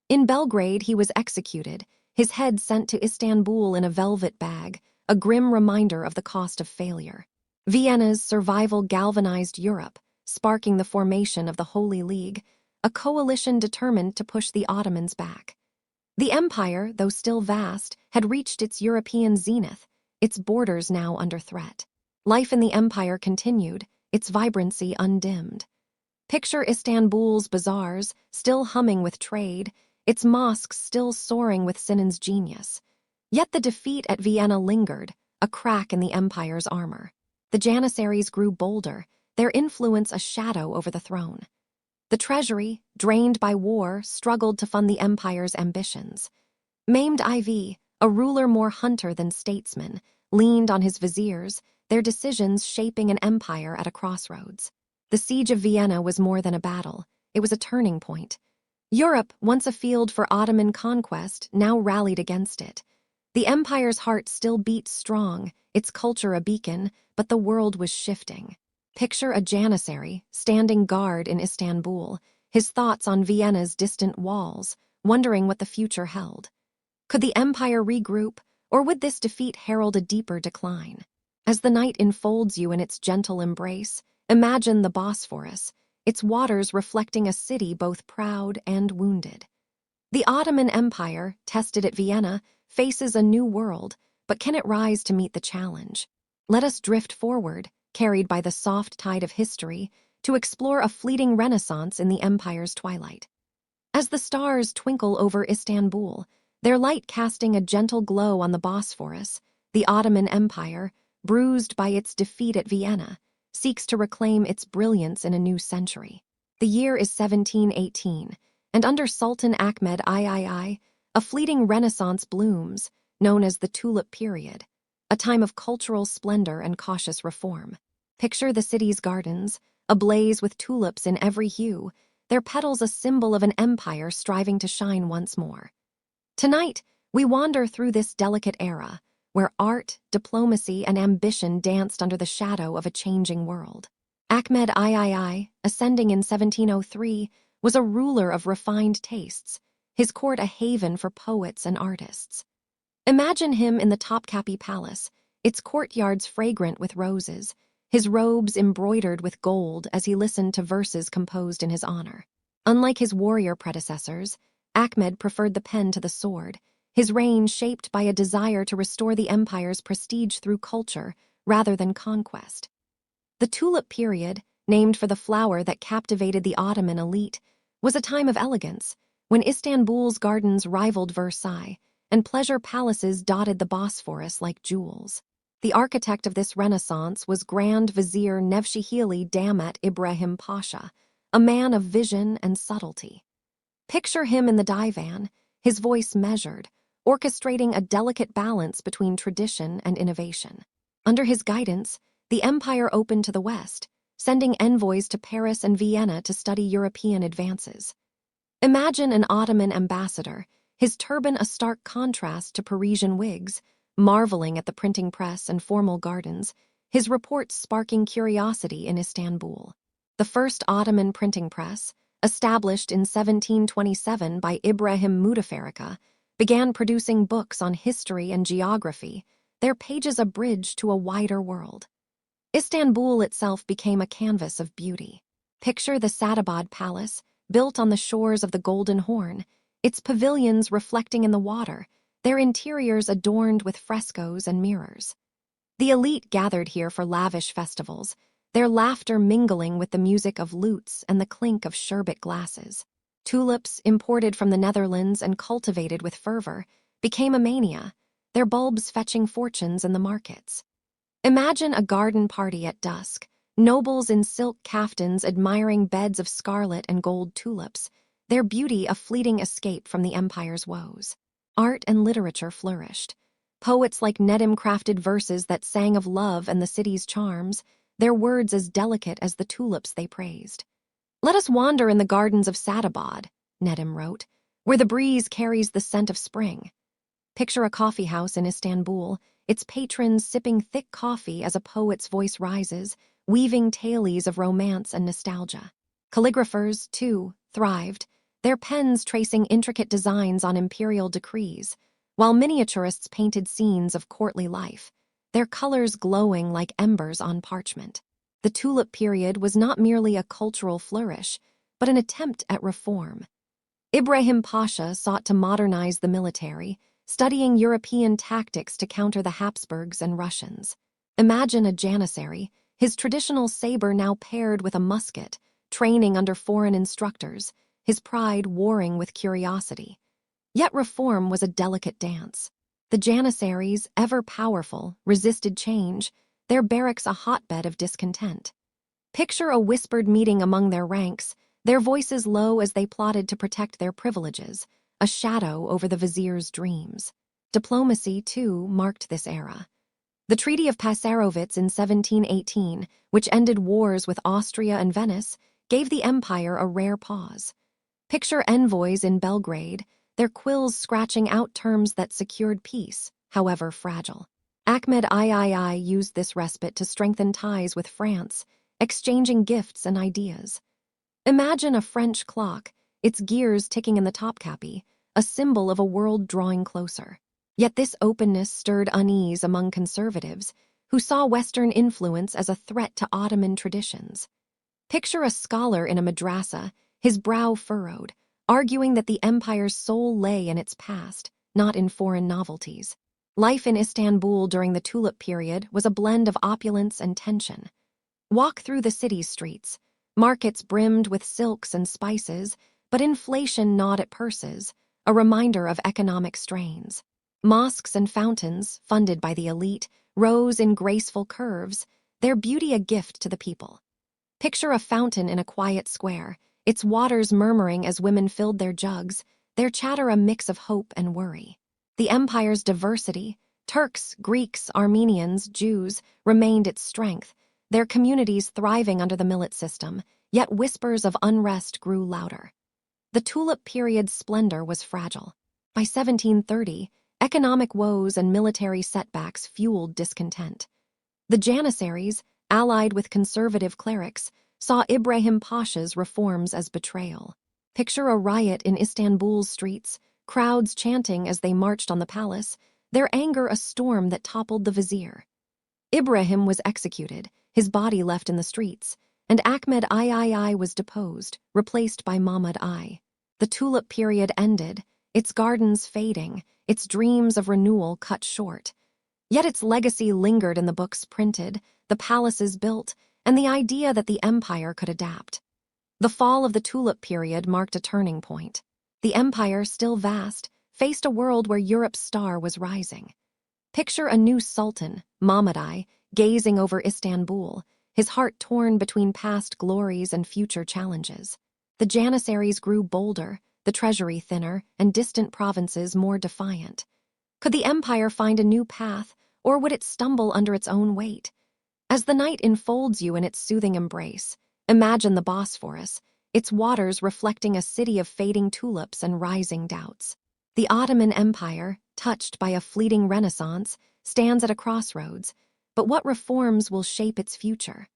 In Belgrade, he was executed, his head sent to Istanbul in a velvet bag, a grim reminder of the cost of failure. Vienna's survival galvanized Europe, sparking the formation of the Holy League, a coalition determined to push the Ottomans back. The empire, though still vast, had reached its European zenith, its borders now under threat. Life in the empire continued, its vibrancy undimmed. Picture Istanbul's bazaars, still humming with trade, its mosques still soaring with Sinan's genius. Yet the defeat at Vienna lingered, a crack in the empire's armor. The Janissaries grew bolder, their influence a shadow over the throne. The treasury, drained by war, struggled to fund the empire's ambitions. Maimed IV, a ruler more hunter than statesman, leaned on his viziers, their decisions shaping an empire at a crossroads. The siege of Vienna was more than a battle, it was a turning point. Europe, once a field for Ottoman conquest, now rallied against it. The empire's heart still beat strong, its culture a beacon, but the world was shifting. Picture a janissary, standing guard in Istanbul, his thoughts on Vienna's distant walls, wondering what the future held. Could the empire regroup, or would this defeat herald a deeper decline? As the night enfolds you in its gentle embrace, imagine the Bosphorus, its waters reflecting a city both proud and wounded. The Ottoman Empire, tested at Vienna, faces a new world, but can it rise to meet the challenge? Let us drift forward, carried by the soft tide of history, to explore a fleeting renaissance in the empire's twilight. As the stars twinkle over Istanbul, their light casting a gentle glow on the Bosphorus, the Ottoman Empire, bruised by its defeat at Vienna, seeks to reclaim its brilliance in a new century. The year is 1718, and under Sultan Ahmed III, a fleeting renaissance blooms, known as the Tulip Period, a time of cultural splendor and cautious reform. Picture the city's gardens, ablaze with tulips in every hue, their petals a symbol of an empire striving to shine once more. Tonight, we wander through this delicate era, where art, diplomacy, and ambition danced under the shadow of a changing world. Ahmed III, ascending in 1703, was a ruler of refined tastes, his court a haven for poets and artists. Imagine him in the Topkapi Palace, its courtyards fragrant with roses, his robes embroidered with gold as he listened to verses composed in his honor. Unlike his warrior predecessors, Ahmed preferred the pen to the sword, his reign shaped by a desire to restore the empire's prestige through culture rather than conquest. The tulip period, named for the flower that captivated the Ottoman elite, was a time of elegance, when Istanbul's gardens rivaled Versailles, and pleasure palaces dotted the Bosphorus like jewels. The architect of this renaissance was Grand Vizier Nevşehirli Damat Ibrahim Pasha, a man of vision and subtlety. Picture him in the divan, his voice measured, orchestrating a delicate balance between tradition and innovation. Under his guidance, the empire opened to the west, sending envoys to Paris and Vienna to study European advances. Imagine an Ottoman ambassador, his turban a stark contrast to Parisian wigs, marveling at the printing press and formal gardens, his reports sparking curiosity in Istanbul. The first Ottoman printing press, established in 1727 by Ibrahim Mutafarrika, began producing books on history and geography, their pages a bridge to a wider world. Istanbul itself became a canvas of beauty. Picture the Sadabad Palace, built on the shores of the Golden Horn, its pavilions reflecting in the water, their interiors adorned with frescoes and mirrors. The elite gathered here for lavish festivals, their laughter mingling with the music of lutes and the clink of sherbet glasses. Tulips, imported from the Netherlands and cultivated with fervor, became a mania, their bulbs fetching fortunes in the markets. Imagine a garden party at dusk, nobles in silk caftans admiring beds of scarlet and gold tulips, their beauty a fleeting escape from the empire's woes. Art and literature flourished. Poets like Nedim crafted verses that sang of love and the city's charms, their words as delicate as the tulips they praised. "Let us wander in the gardens of Sadabad," Nedim wrote, "where the breeze carries the scent of spring." Picture a coffee house in Istanbul, its patrons sipping thick coffee as a poet's voice rises, weaving tales of romance and nostalgia. Calligraphers, too, thrived, their pens tracing intricate designs on imperial decrees, while miniaturists painted scenes of courtly life, their colors glowing like embers on parchment. The tulip period was not merely a cultural flourish, but an attempt at reform. Ibrahim Pasha sought to modernize the military, studying European tactics to counter the Habsburgs and Russians. Imagine a janissary, his traditional saber now paired with a musket, training under foreign instructors, his pride warring with curiosity. Yet reform was a delicate dance. The janissaries, ever powerful, resisted change, their barracks a hotbed of discontent. Picture a whispered meeting among their ranks, their voices low as they plotted to protect their privileges, a shadow over the vizier's dreams. Diplomacy, too, marked this era. The Treaty of Passarowitz in 1718, which ended wars with Austria and Venice, gave the empire a rare pause. Picture envoys in Belgrade, their quills scratching out terms that secured peace, however fragile. Ahmed III used this respite to strengthen ties with France, exchanging gifts and ideas. Imagine a French clock, its gears ticking in the Topkapi, a symbol of a world drawing closer. Yet this openness stirred unease among conservatives, who saw Western influence as a threat to Ottoman traditions. Picture a scholar in a madrasa, his brow furrowed, arguing that the empire's soul lay in its past, not in foreign novelties. Life in Istanbul during the Tulip period was a blend of opulence and tension. Walk through the city's streets. Markets brimmed with silks and spices, but inflation gnawed at purses, a reminder of economic strains. Mosques and fountains, funded by the elite, rose in graceful curves, their beauty a gift to the people. Picture a fountain in a quiet square, its waters murmuring as women filled their jugs, their chatter a mix of hope and worry. The empire's diversity, Turks, Greeks, Armenians, Jews, remained its strength, their communities thriving under the millet system, yet whispers of unrest grew louder. The Tulip period's splendor was fragile. By 1730, economic woes and military setbacks fueled discontent. The janissaries, allied with conservative clerics, saw Ibrahim Pasha's reforms as betrayal. Picture a riot in Istanbul's streets, crowds chanting as they marched on the palace, their anger a storm that toppled the vizier. Ibrahim was executed, his body left in the streets, and Ahmed III was deposed, replaced by Mahmud I. The tulip period ended, its gardens fading, its dreams of renewal cut short. Yet its legacy lingered in the books printed, the palaces built, and the idea that the empire could adapt. The fall of the tulip period marked a turning point. The empire, still vast, faced a world where Europe's star was rising. Picture a new sultan, Mahmud I, gazing over Istanbul, his heart torn between past glories and future challenges. The Janissaries grew bolder, the treasury thinner, and distant provinces more defiant. Could the empire find a new path, or would it stumble under its own weight? As the night enfolds you in its soothing embrace, imagine the Bosphorus, its waters reflecting a city of fading tulips and rising doubts. The Ottoman Empire, touched by a fleeting renaissance, stands at a crossroads, but what reforms will shape its future?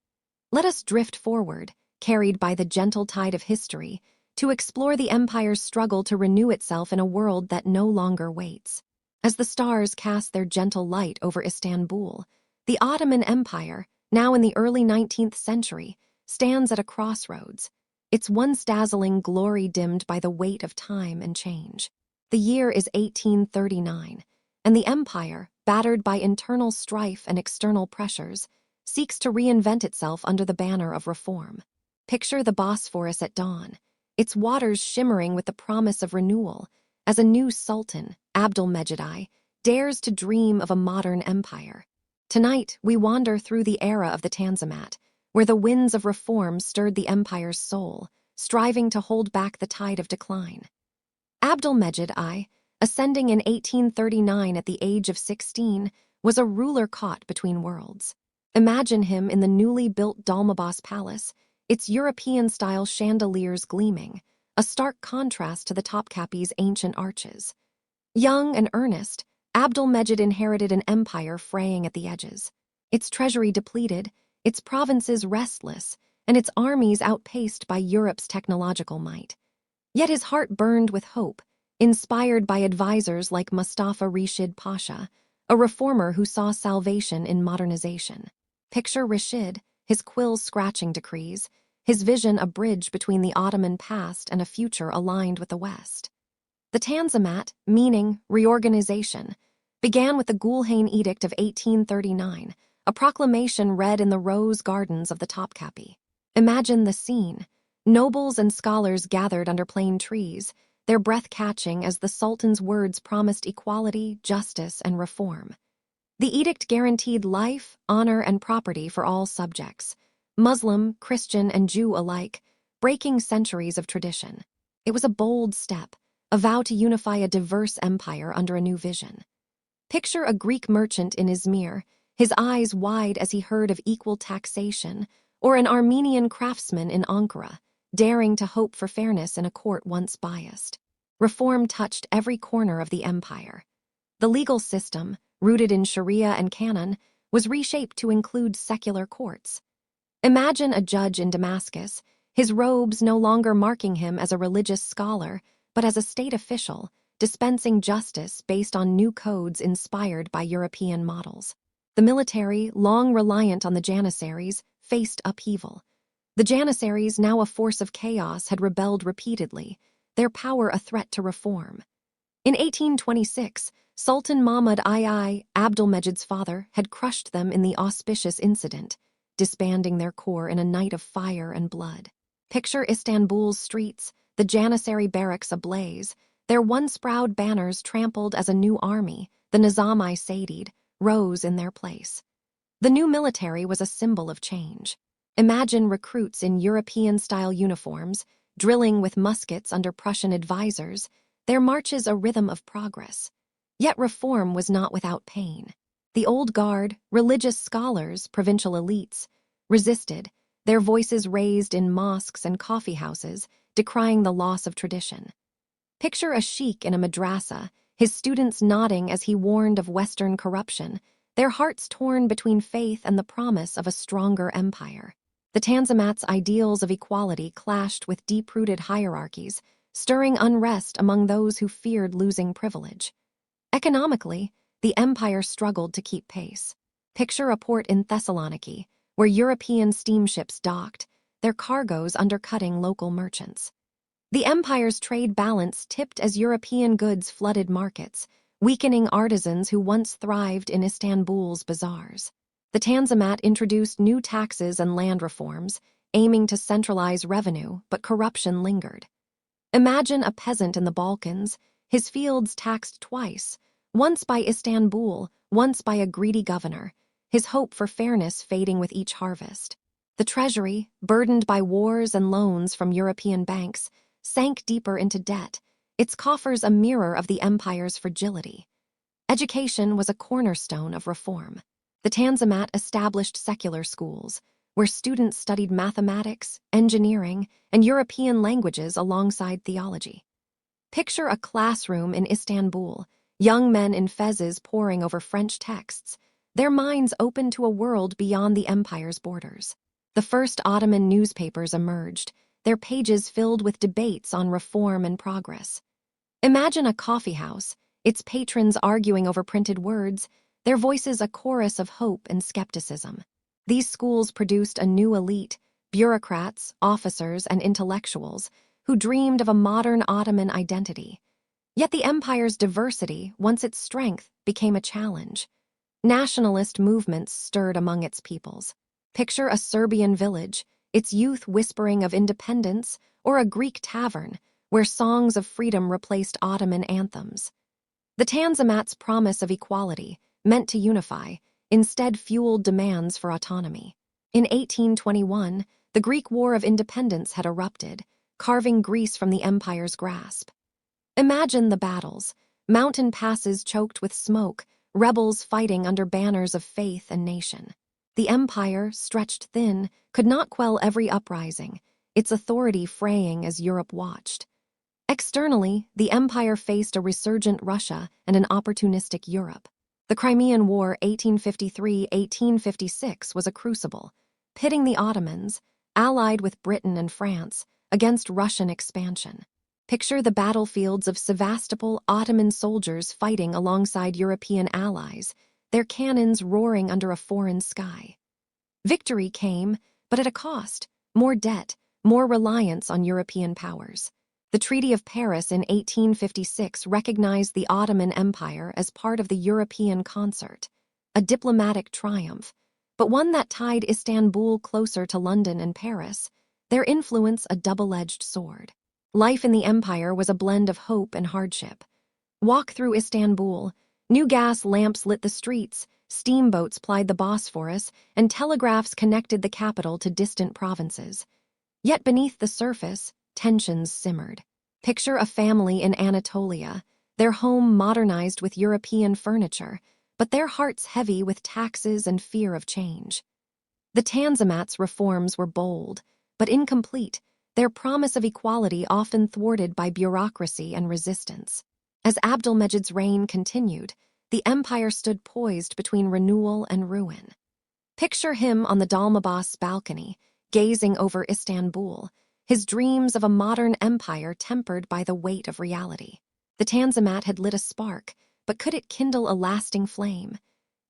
Let us drift forward, carried by the gentle tide of history, to explore the empire's struggle to renew itself in a world that no longer waits. As the stars cast their gentle light over Istanbul, the Ottoman Empire, now in the early 19th century, stands at a crossroads, its once dazzling glory dimmed by the weight of time and change. The year is 1839, and the empire, battered by internal strife and external pressures, seeks to reinvent itself under the banner of reform. Picture the Bosphorus at dawn, its waters shimmering with the promise of renewal, as a new sultan, Abdülmecid I, dares to dream of a modern empire. Tonight, we wander through the era of the Tanzimat, where the winds of reform stirred the empire's soul, striving to hold back the tide of decline. Abdülmecid I, ascending in 1839 at the age of 16, was a ruler caught between worlds. Imagine him in the newly built Dolmabahce Palace, its European-style chandeliers gleaming, a stark contrast to the Topkapi's ancient arches. Young and earnest, Abdülmecid inherited an empire fraying at the edges. Its treasury depleted, its provinces restless, and its armies outpaced by Europe's technological might. Yet his heart burned with hope, inspired by advisors like Mustafa Rashid Pasha, a reformer who saw salvation in modernization. Picture Rashid, his quills scratching decrees, his vision a bridge between the Ottoman past and a future aligned with the West. The Tanzimat, meaning reorganization, began with the Gülhane Edict of 1839, a proclamation read in the rose gardens of the Topkapi. Imagine the scene. Nobles and scholars gathered under plane trees, their breath catching as the Sultan's words promised equality, justice, and reform. The edict guaranteed life, honor, and property for all subjects, Muslim, Christian, and Jew alike, breaking centuries of tradition. It was a bold step, a vow to unify a diverse empire under a new vision. Picture a Greek merchant in Izmir, his eyes wide as he heard of equal taxation, or an Armenian craftsman in Ankara, daring to hope for fairness in a court once biased. Reform touched every corner of the empire. The legal system, rooted in Sharia and canon, was reshaped to include secular courts. Imagine a judge in Damascus, his robes no longer marking him as a religious scholar, but as a state official, dispensing justice based on new codes inspired by European models. The military, long reliant on the Janissaries, faced upheaval. The Janissaries, now a force of chaos, had rebelled repeatedly, their power a threat to reform. In 1826, Sultan Mahmud II, Abdülmecid's father, had crushed them in the auspicious incident, disbanding their corps in a night of fire and blood. Picture Istanbul's streets, the Janissary barracks ablaze, their once proud banners trampled as a new army, the Nizam-i Saidid, rose in their place. The new military was a symbol of change. Imagine recruits in European-style uniforms, drilling with muskets under Prussian advisors, their marches a rhythm of progress. Yet reform was not without pain. The old guard, religious scholars, provincial elites, resisted, their voices raised in mosques and coffeehouses, decrying the loss of tradition. Picture a sheikh in a madrasa, his students nodding as he warned of Western corruption, their hearts torn between faith and the promise of a stronger empire. The Tanzimat's ideals of equality clashed with deep-rooted hierarchies, stirring unrest among those who feared losing privilege. Economically, the empire struggled to keep pace. Picture a port in Thessaloniki, where European steamships docked, their cargoes undercutting local merchants. The empire's trade balance tipped as European goods flooded markets, weakening artisans who once thrived in Istanbul's bazaars. The Tanzimat introduced new taxes and land reforms, aiming to centralize revenue, but corruption lingered. Imagine a peasant in the Balkans, his fields taxed twice, once by Istanbul, once by a greedy governor, his hope for fairness fading with each harvest. The treasury, burdened by wars and loans from European banks, sank deeper into debt, its coffers a mirror of the empire's fragility. Education was a cornerstone of reform. The Tanzimat established secular schools, where students studied mathematics, engineering, and European languages alongside theology. Picture a classroom in Istanbul, young men in fezzes poring over French texts, their minds open to a world beyond the empire's borders. The first Ottoman newspapers emerged, their pages filled with debates on reform and progress. Imagine a coffeehouse, its patrons arguing over printed words, their voices a chorus of hope and skepticism. These schools produced a new elite, bureaucrats, officers, and intellectuals, who dreamed of a modern Ottoman identity. Yet the empire's diversity, once its strength, became a challenge. Nationalist movements stirred among its peoples. Picture a Serbian village, its youth whispering of independence, or a Greek tavern, where songs of freedom replaced Ottoman anthems. The Tanzimat's promise of equality, meant to unify, instead fueled demands for autonomy. In 1821, the Greek War of Independence had erupted, carving Greece from the empire's grasp. Imagine the battles, mountain passes choked with smoke, rebels fighting under banners of faith and nation. The empire, stretched thin, could not quell every uprising, its authority fraying as Europe watched. Externally, the empire faced a resurgent Russia and an opportunistic Europe. The Crimean War 1853-1856 was a crucible, pitting the Ottomans, allied with Britain and France, against Russian expansion. Picture the battlefields of Sevastopol, Ottoman soldiers fighting alongside European allies, their cannons roaring under a foreign sky. Victory came, but at a cost: more debt, more reliance on European powers. The Treaty of Paris in 1856 recognized the Ottoman Empire as part of the European concert, a diplomatic triumph, but one that tied Istanbul closer to London and Paris, their influence a double-edged sword. Life in the empire was a blend of hope and hardship. Walk through Istanbul, new gas lamps lit the streets, steamboats plied the Bosphorus, and telegraphs connected the capital to distant provinces. Yet beneath the surface, tensions simmered. Picture a family in Anatolia, their home modernized with European furniture, but their hearts heavy with taxes and fear of change. The Tanzimat's reforms were bold, but incomplete, their promise of equality often thwarted by bureaucracy and resistance. As Abdülmecit's reign continued, the empire stood poised between renewal and ruin. Picture him on the Dolmabahce balcony, gazing over Istanbul, his dreams of a modern empire tempered by the weight of reality. The Tanzimat had lit a spark, but could it kindle a lasting flame?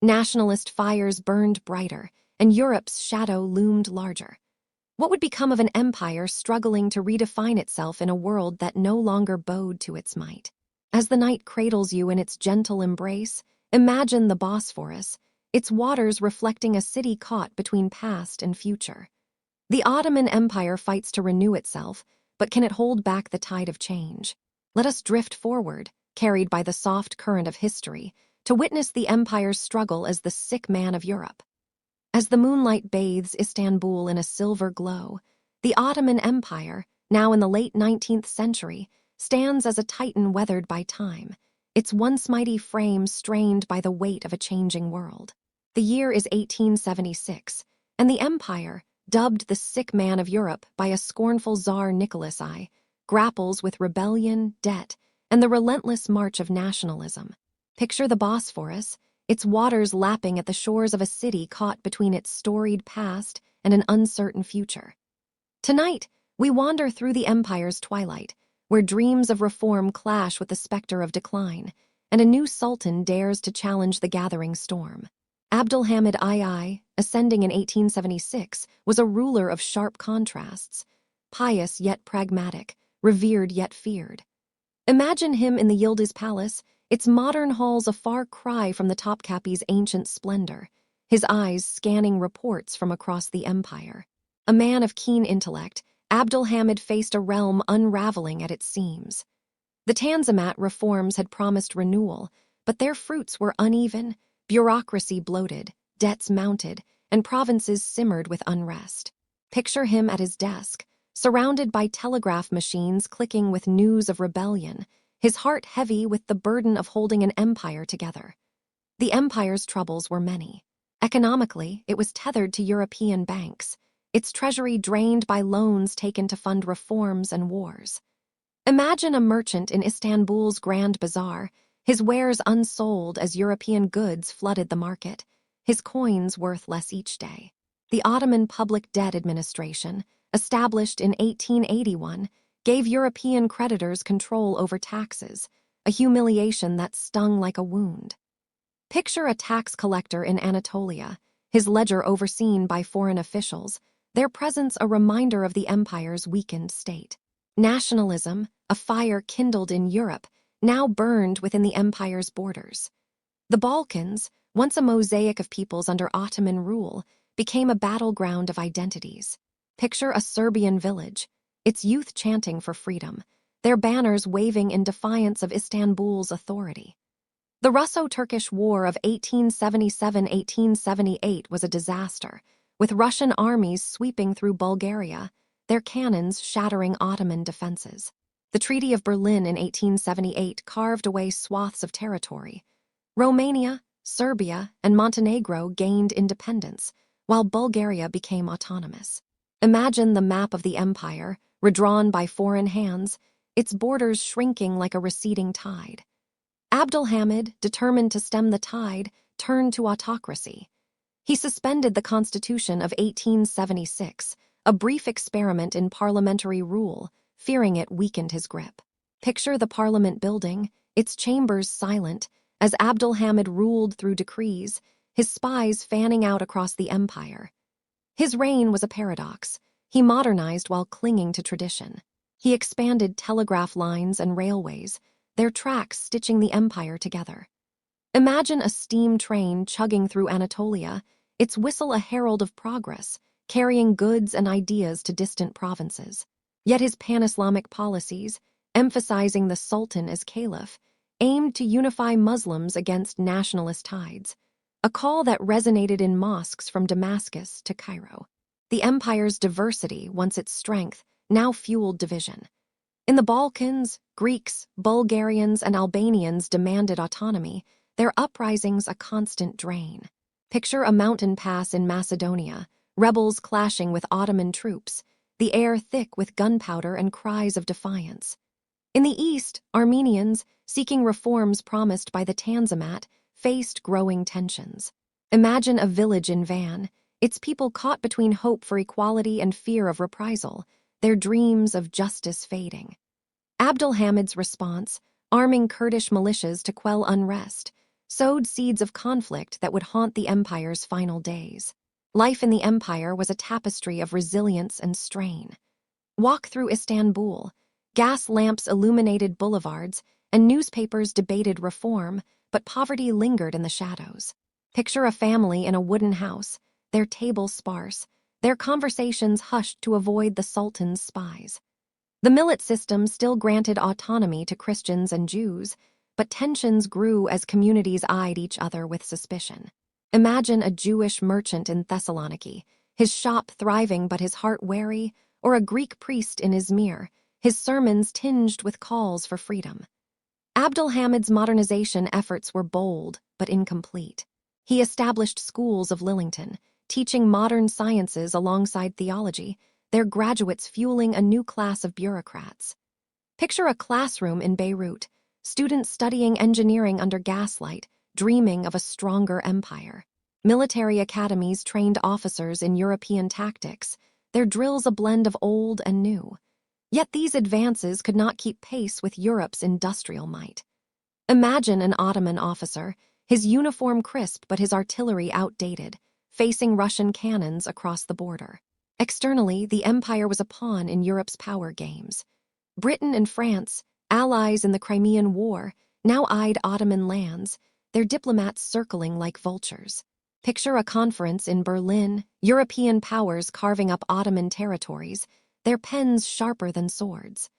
Nationalist fires burned brighter, and Europe's shadow loomed larger. What would become of an empire struggling to redefine itself in a world that no longer bowed to its might? As the night cradles you in its gentle embrace, imagine the Bosphorus, its waters reflecting a city caught between past and future. The Ottoman Empire fights to renew itself, but can it hold back the tide of change? Let us drift forward, carried by the soft current of history, to witness the empire's struggle as the sick man of Europe. As the moonlight bathes Istanbul in a silver glow, the Ottoman Empire, now in the late 19th century, stands as a titan weathered by time, its once mighty frame strained by the weight of a changing world. The year is 1876, and the empire, dubbed the sick man of Europe by a scornful Tsar Nicholas I, grapples with rebellion, debt, and the relentless march of nationalism. Picture the Bosphorus, its waters lapping at the shores of a city caught between its storied past and an uncertain future. Tonight, we wander through the empire's twilight, where dreams of reform clash with the specter of decline, and a new sultan dares to challenge the gathering storm. Abdulhamid II, ascending in 1876, was a ruler of sharp contrasts, pious yet pragmatic, revered yet feared. Imagine him in the Yildiz Palace, its modern halls a far cry from the Topkapi's ancient splendor, his eyes scanning reports from across the empire. A man of keen intellect, Abdulhamid faced a realm unraveling at its seams. The Tanzimat reforms had promised renewal, but their fruits were uneven, bureaucracy bloated, debts mounted, and provinces simmered with unrest. Picture him at his desk, surrounded by telegraph machines clicking with news of rebellion, his heart heavy with the burden of holding an empire together. The empire's troubles were many. Economically, it was tethered to European banks, its treasury drained by loans taken to fund reforms and wars. Imagine a merchant in Istanbul's Grand Bazaar, his wares unsold as European goods flooded the market, his coins worth less each day. The Ottoman Public Debt Administration, established in 1881, gave European creditors control over taxes, a humiliation that stung like a wound. Picture a tax collector in Anatolia, his ledger overseen by foreign officials, their presence a reminder of the empire's weakened state. Nationalism, a fire kindled in Europe, now burned within the empire's borders. The Balkans, once a mosaic of peoples under Ottoman rule, became a battleground of identities. Picture a Serbian village, its youth chanting for freedom, their banners waving in defiance of Istanbul's authority. The Russo-Turkish War of 1877–1878 was a disaster, with Russian armies sweeping through Bulgaria, their cannons shattering Ottoman defenses. The Treaty of Berlin in 1878 carved away swaths of territory. Romania, Serbia, and Montenegro gained independence, while Bulgaria became autonomous. Imagine the map of the empire, redrawn by foreign hands, its borders shrinking like a receding tide. Abdulhamid, determined to stem the tide, turned to autocracy. He suspended the Constitution of 1876, a brief experiment in parliamentary rule, fearing it weakened his grip. Picture the parliament building, its chambers silent, as Abdulhamid ruled through decrees, his spies fanning out across the empire. His reign was a paradox. He modernized while clinging to tradition. He expanded telegraph lines and railways, their tracks stitching the empire together. Imagine a steam train chugging through Anatolia, its whistle a herald of progress, carrying goods and ideas to distant provinces. Yet his pan-Islamic policies, emphasizing the Sultan as caliph, aimed to unify Muslims against nationalist tides, a call that resonated in mosques from Damascus to Cairo. The empire's diversity, once its strength, now fueled division. In the Balkans, Greeks, Bulgarians, and Albanians demanded autonomy, their uprisings a constant drain. Picture a mountain pass in Macedonia, rebels clashing with Ottoman troops, the air thick with gunpowder and cries of defiance. In the east, Armenians, seeking reforms promised by the Tanzimat, faced growing tensions. Imagine a village in Van, its people caught between hope for equality and fear of reprisal, their dreams of justice fading. Abdulhamid's response, arming Kurdish militias to quell unrest, sowed seeds of conflict that would haunt the empire's final days. Life in the empire was a tapestry of resilience and strain. Walk through Istanbul, gas lamps illuminated boulevards, and newspapers debated reform, but poverty lingered in the shadows. Picture a family in a wooden house, their table sparse, their conversations hushed to avoid the Sultan's spies. The millet system still granted autonomy to Christians and Jews, but tensions grew as communities eyed each other with suspicion. Imagine a Jewish merchant in Thessaloniki, his shop thriving but his heart wary, or a Greek priest in Izmir, his sermons tinged with calls for freedom. Abdulhamid's modernization efforts were bold but incomplete. He established schools of Lillington, teaching modern sciences alongside theology, their graduates fueling a new class of bureaucrats. Picture a classroom in Beirut, students studying engineering under gaslight, dreaming of a stronger empire. Military academies trained officers in European tactics, their drills a blend of old and new. Yet these advances could not keep pace with Europe's industrial might. Imagine an Ottoman officer, his uniform crisp but his artillery outdated, facing Russian cannons across the border. Externally, the empire was a pawn in Europe's power games. Britain and France, allies in the Crimean War, now eyed Ottoman lands, their diplomats circling like vultures. Picture a conference in Berlin, European powers carving up Ottoman territories, their pens sharper than swords.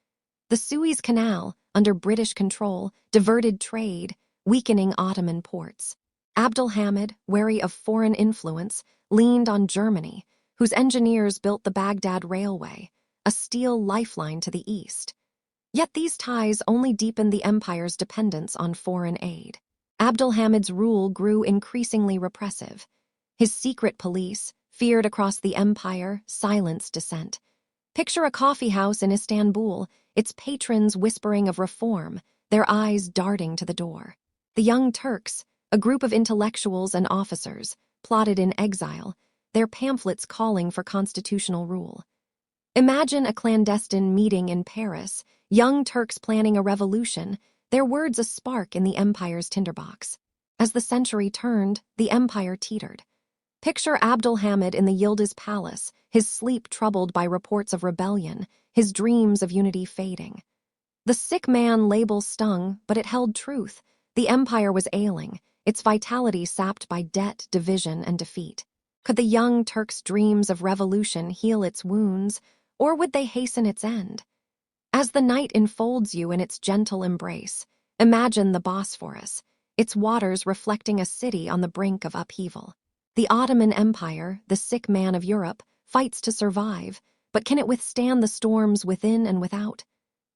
The Suez Canal, under British control, diverted trade, weakening Ottoman ports. Abdulhamid, wary of foreign influence, leaned on Germany, whose engineers built the Baghdad Railway, a steel lifeline to the east. Yet these ties only deepened the empire's dependence on foreign aid. Abdulhamid's rule grew increasingly repressive. His secret police, feared across the empire, silenced dissent. Picture a coffee house in Istanbul, its patrons whispering of reform, their eyes darting to the door. The Young Turks, a group of intellectuals and officers, plotted in exile, their pamphlets calling for constitutional rule. Imagine a clandestine meeting in Paris, young Turks planning a revolution, their words a spark in the empire's tinderbox. As the century turned, the empire teetered. Picture Abdulhamid in the Yildiz Palace, his sleep troubled by reports of rebellion, his dreams of unity fading. The sick man label stung, but it held truth. The empire was ailing, its vitality sapped by debt, division, and defeat. Could the young Turks' dreams of revolution heal its wounds, or would they hasten its end? As the night enfolds you in its gentle embrace, imagine the Bosphorus, its waters reflecting a city on the brink of upheaval. The Ottoman Empire, the sick man of Europe, fights to survive, but can it withstand the storms within and without?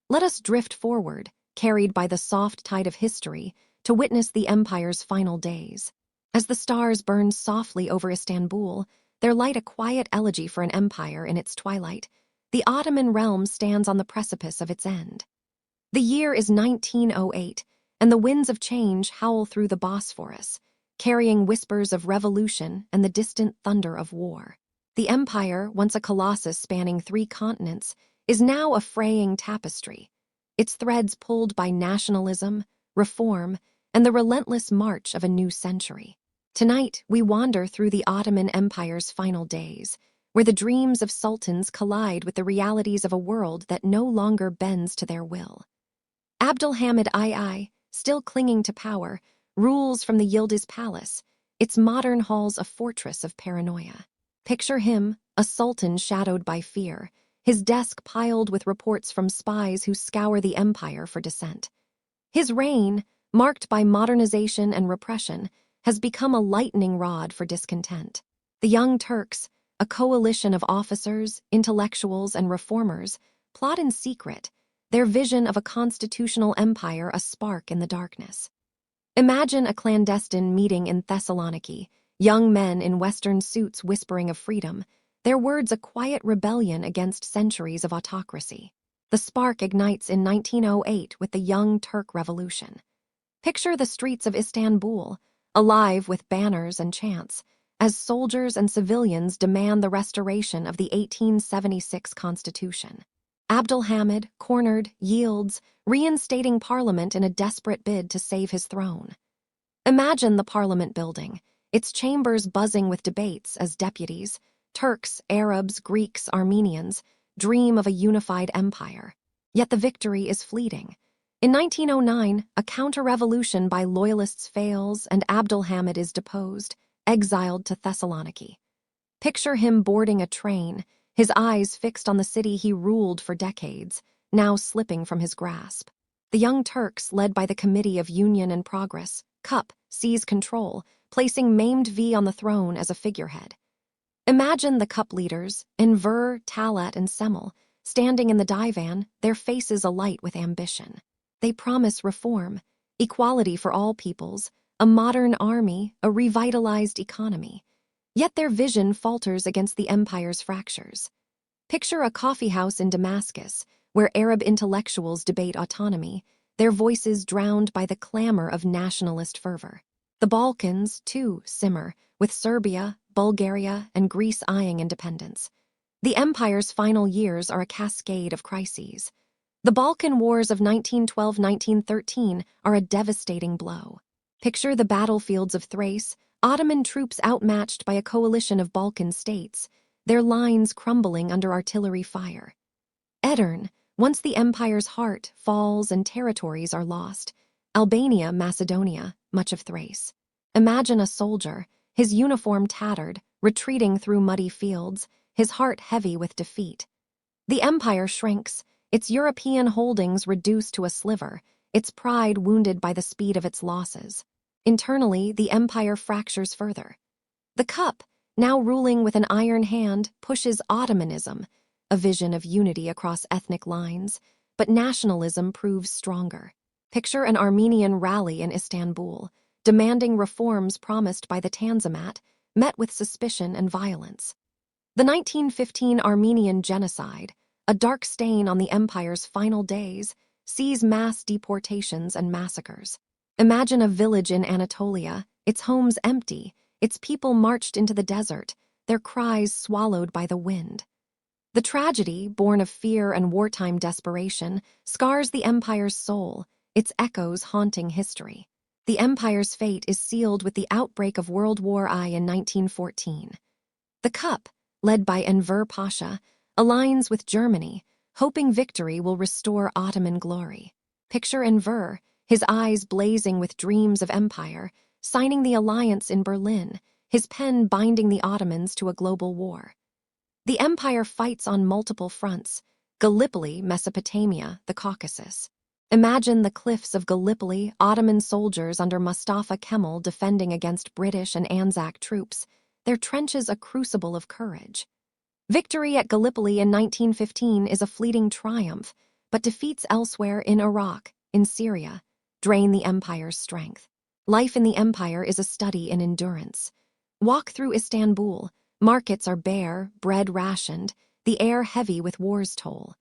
Let us drift forward, carried by the soft tide of history, to witness the empire's final days. As the stars burn softly over Istanbul, their light a quiet elegy for an empire in its twilight, the Ottoman realm stands on the precipice of its end. The year is 1908, and the winds of change howl through the Bosphorus, carrying whispers of revolution and the distant thunder of war. The empire, once a colossus spanning 3 continents, is now a fraying tapestry, its threads pulled by nationalism, reform, and the relentless march of a new century. Tonight, we wander through the Ottoman Empire's final days, where the dreams of sultans collide with the realities of a world that no longer bends to their will. Abdulhamid II, still clinging to power, rules from the Yildiz Palace, its modern halls a fortress of paranoia. Picture him, a sultan shadowed by fear, his desk piled with reports from spies who scour the empire for dissent. His reign, marked by modernization and repression, has become a lightning rod for discontent. The Young Turks, a coalition of officers, intellectuals, and reformers, plot in secret, their vision of a constitutional empire a spark in the darkness. Imagine a clandestine meeting in Thessaloniki, young men in Western suits whispering of freedom, their words a quiet rebellion against centuries of autocracy. The spark ignites in 1908 with the Young Turk Revolution. Picture the streets of Istanbul, alive with banners and chants, as soldiers and civilians demand the restoration of the 1876 Constitution. Abdulhamid, cornered, yields, reinstating parliament in a desperate bid to save his throne. Imagine the parliament building, its chambers buzzing with debates as deputies, Turks, Arabs, Greeks, Armenians, dream of a unified empire. Yet the victory is fleeting. In 1909, a counter-revolution by loyalists fails and Abdulhamid is deposed, exiled to Thessaloniki. Picture him boarding a train, his eyes fixed on the city he ruled for decades, now slipping from his grasp. The Young Turks, led by the Committee of Union and Progress, CUP, seize control, placing maimed V on the throne as a figurehead. Imagine the CUP leaders, Enver, Talat, and Semel, standing in the divan, their faces alight with ambition. They promise reform, equality for all peoples, a modern army, a revitalized economy. Yet their vision falters against the empire's fractures. Picture a coffee house in Damascus, where Arab intellectuals debate autonomy, their voices drowned by the clamor of nationalist fervor. The Balkans, too, simmer, with Serbia, Bulgaria, and Greece eyeing independence. The empire's final years are a cascade of crises. The Balkan Wars of 1912–1913 are a devastating blow. Picture the battlefields of Thrace, Ottoman troops outmatched by a coalition of Balkan states, their lines crumbling under artillery fire. Edirne, once the empire's heart, falls and territories are lost. Albania, Macedonia, much of Thrace. Imagine a soldier, his uniform tattered, retreating through muddy fields, his heart heavy with defeat. The empire shrinks, its European holdings reduced to a sliver, its pride wounded by the speed of its losses. Internally, the empire fractures further. The cup, now ruling with an iron hand, pushes Ottomanism, a vision of unity across ethnic lines, but nationalism proves stronger. Picture an Armenian rally in Istanbul, demanding reforms promised by the Tanzimat, met with suspicion and violence. The 1915 Armenian genocide, a dark stain on the empire's final days, sees mass deportations and massacres. Imagine a village in Anatolia, its homes empty, its people marched into the desert, their cries swallowed by the wind. The tragedy, born of fear and wartime desperation, scars the empire's soul, its echoes haunting history. The empire's fate is sealed with the outbreak of World War I in 1914. The Cup, led by Enver Pasha, aligns with Germany, hoping victory will restore Ottoman glory. Picture Enver, his eyes blazing with dreams of empire, signing the alliance in Berlin, his pen binding the Ottomans to a global war. The empire fights on multiple fronts: Gallipoli, Mesopotamia, the Caucasus. Imagine the cliffs of Gallipoli, Ottoman soldiers under Mustafa Kemal defending against British and Anzac troops, their trenches a crucible of courage. Victory at Gallipoli in 1915 is a fleeting triumph, but defeats elsewhere in Iraq, in Syria, drain the empire's strength. Life in the empire is a study in endurance. Walk through Istanbul. Markets are bare, bread rationed, the air heavy with war's toll.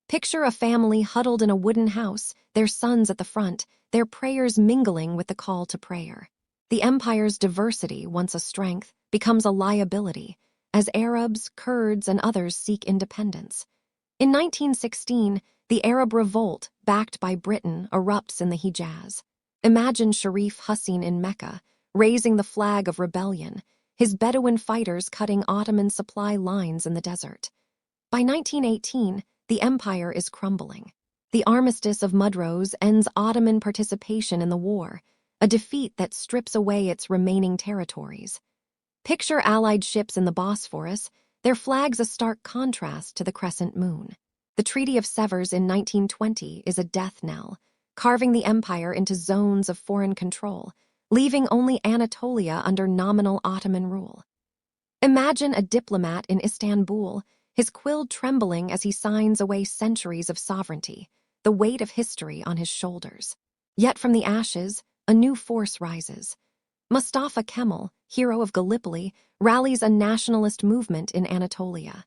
Picture a family huddled in a wooden house, their sons at the front, their prayers mingling with the call to prayer. The empire's diversity, once a strength, becomes a liability, as Arabs, Kurds, and others seek independence. In 1916, the Arab revolt, backed by Britain, erupts in the Hijaz. Imagine Sharif Hussein in Mecca, raising the flag of rebellion, his Bedouin fighters cutting Ottoman supply lines in the desert. By 1918, the empire is crumbling. The Armistice of Mudros ends Ottoman participation in the war, a defeat that strips away its remaining territories. Picture Allied ships in the Bosphorus, their flags a stark contrast to the crescent moon. The Treaty of Sevres in 1920 is a death knell, carving the empire into zones of foreign control, leaving only Anatolia under nominal Ottoman rule. Imagine a diplomat in Istanbul, his quill trembling as he signs away centuries of sovereignty, the weight of history on his shoulders. Yet from the ashes, a new force rises. Mustafa Kemal, hero of Gallipoli, rallies a nationalist movement in Anatolia.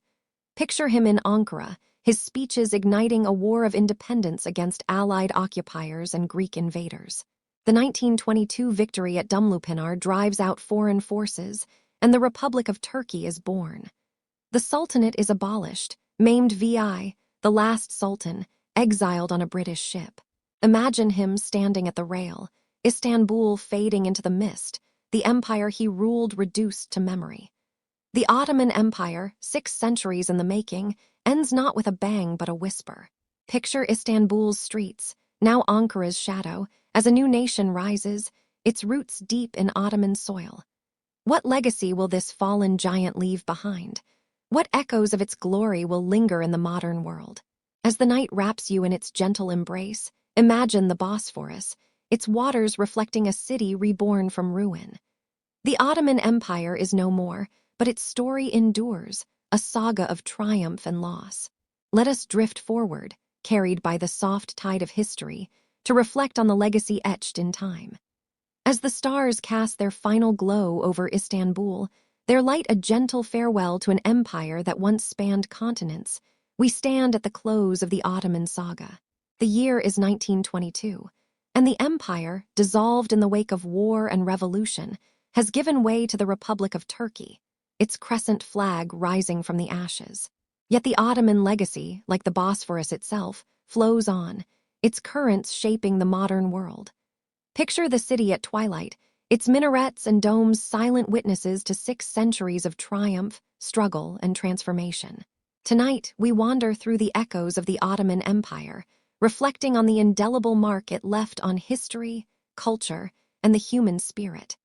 Picture him in Ankara, his speeches igniting a war of independence against Allied occupiers and Greek invaders. The 1922 victory at Dumlupinar drives out foreign forces, and the Republic of Turkey is born. The Sultanate is abolished, maimed VI, the last sultan, exiled on a British ship. Imagine him standing at the rail, Istanbul fading into the mist, the empire he ruled reduced to memory. The Ottoman Empire, 6 centuries in the making, ends not with a bang but a whisper. Picture Istanbul's streets, now Ankara's shadow, as a new nation rises, its roots deep in Ottoman soil. What legacy will this fallen giant leave behind? What echoes of its glory will linger in the modern world? As the night wraps you in its gentle embrace, imagine the Bosphorus, its waters reflecting a city reborn from ruin. The Ottoman Empire is no more, but its story endures, a saga of triumph and loss. Let us drift forward, carried by the soft tide of history, to reflect on the legacy etched in time. As the stars cast their final glow over Istanbul, their light a gentle farewell to an empire that once spanned continents, we stand at the close of the Ottoman saga. The year is 1922. And the empire, dissolved in the wake of war and revolution, has given way to the Republic of Turkey, its crescent flag rising from the ashes. Yet the Ottoman legacy, like the Bosphorus itself, flows on, its currents shaping the modern world. Picture the city at twilight, its minarets and domes silent witnesses to 6 centuries of triumph, struggle, and transformation. Tonight, we wander through the echoes of the Ottoman Empire, reflecting on the indelible mark it left on history, culture, and the human spirit.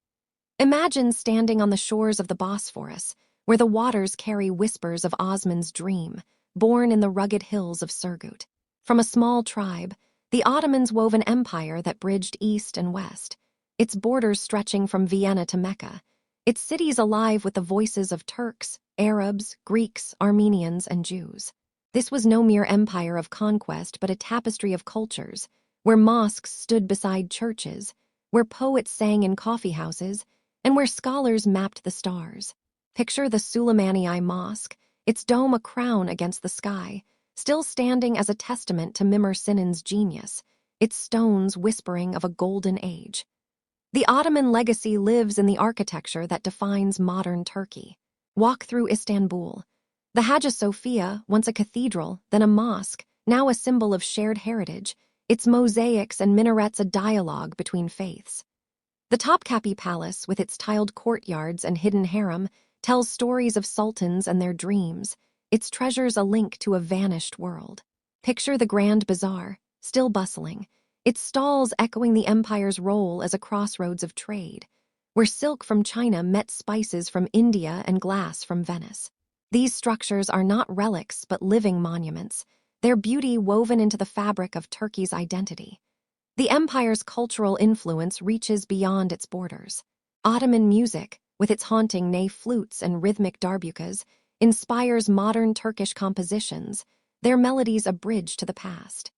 Imagine standing on the shores of the Bosphorus, where the waters carry whispers of Osman's dream, born in the rugged hills of Surgut. From a small tribe, the Ottomans wove an empire that bridged east and west, its borders stretching from Vienna to Mecca, its cities alive with the voices of Turks, Arabs, Greeks, Armenians, and Jews. This was no mere empire of conquest but a tapestry of cultures, where mosques stood beside churches, where poets sang in coffeehouses, and where scholars mapped the stars. Picture the Suleimani Mosque, its dome a crown against the sky, still standing as a testament to Mimar Sinan's genius, its stones whispering of a golden age. The Ottoman legacy lives in the architecture that defines modern Turkey. Walk through Istanbul. The Hagia Sophia, once a cathedral, then a mosque, now a symbol of shared heritage, its mosaics and minarets a dialogue between faiths. The Topkapi Palace, with its tiled courtyards and hidden harem, tells stories of sultans and their dreams, its treasures a link to a vanished world. Picture the Grand Bazaar, still bustling, its stalls echoing the empire's role as a crossroads of trade, where silk from China met spices from India and glass from Venice. These structures are not relics but living monuments, their beauty woven into the fabric of Turkey's identity. The empire's cultural influence reaches beyond its borders. Ottoman music, with its haunting ney flutes and rhythmic darbukas, inspires modern Turkish compositions, their melodies a bridge to the past.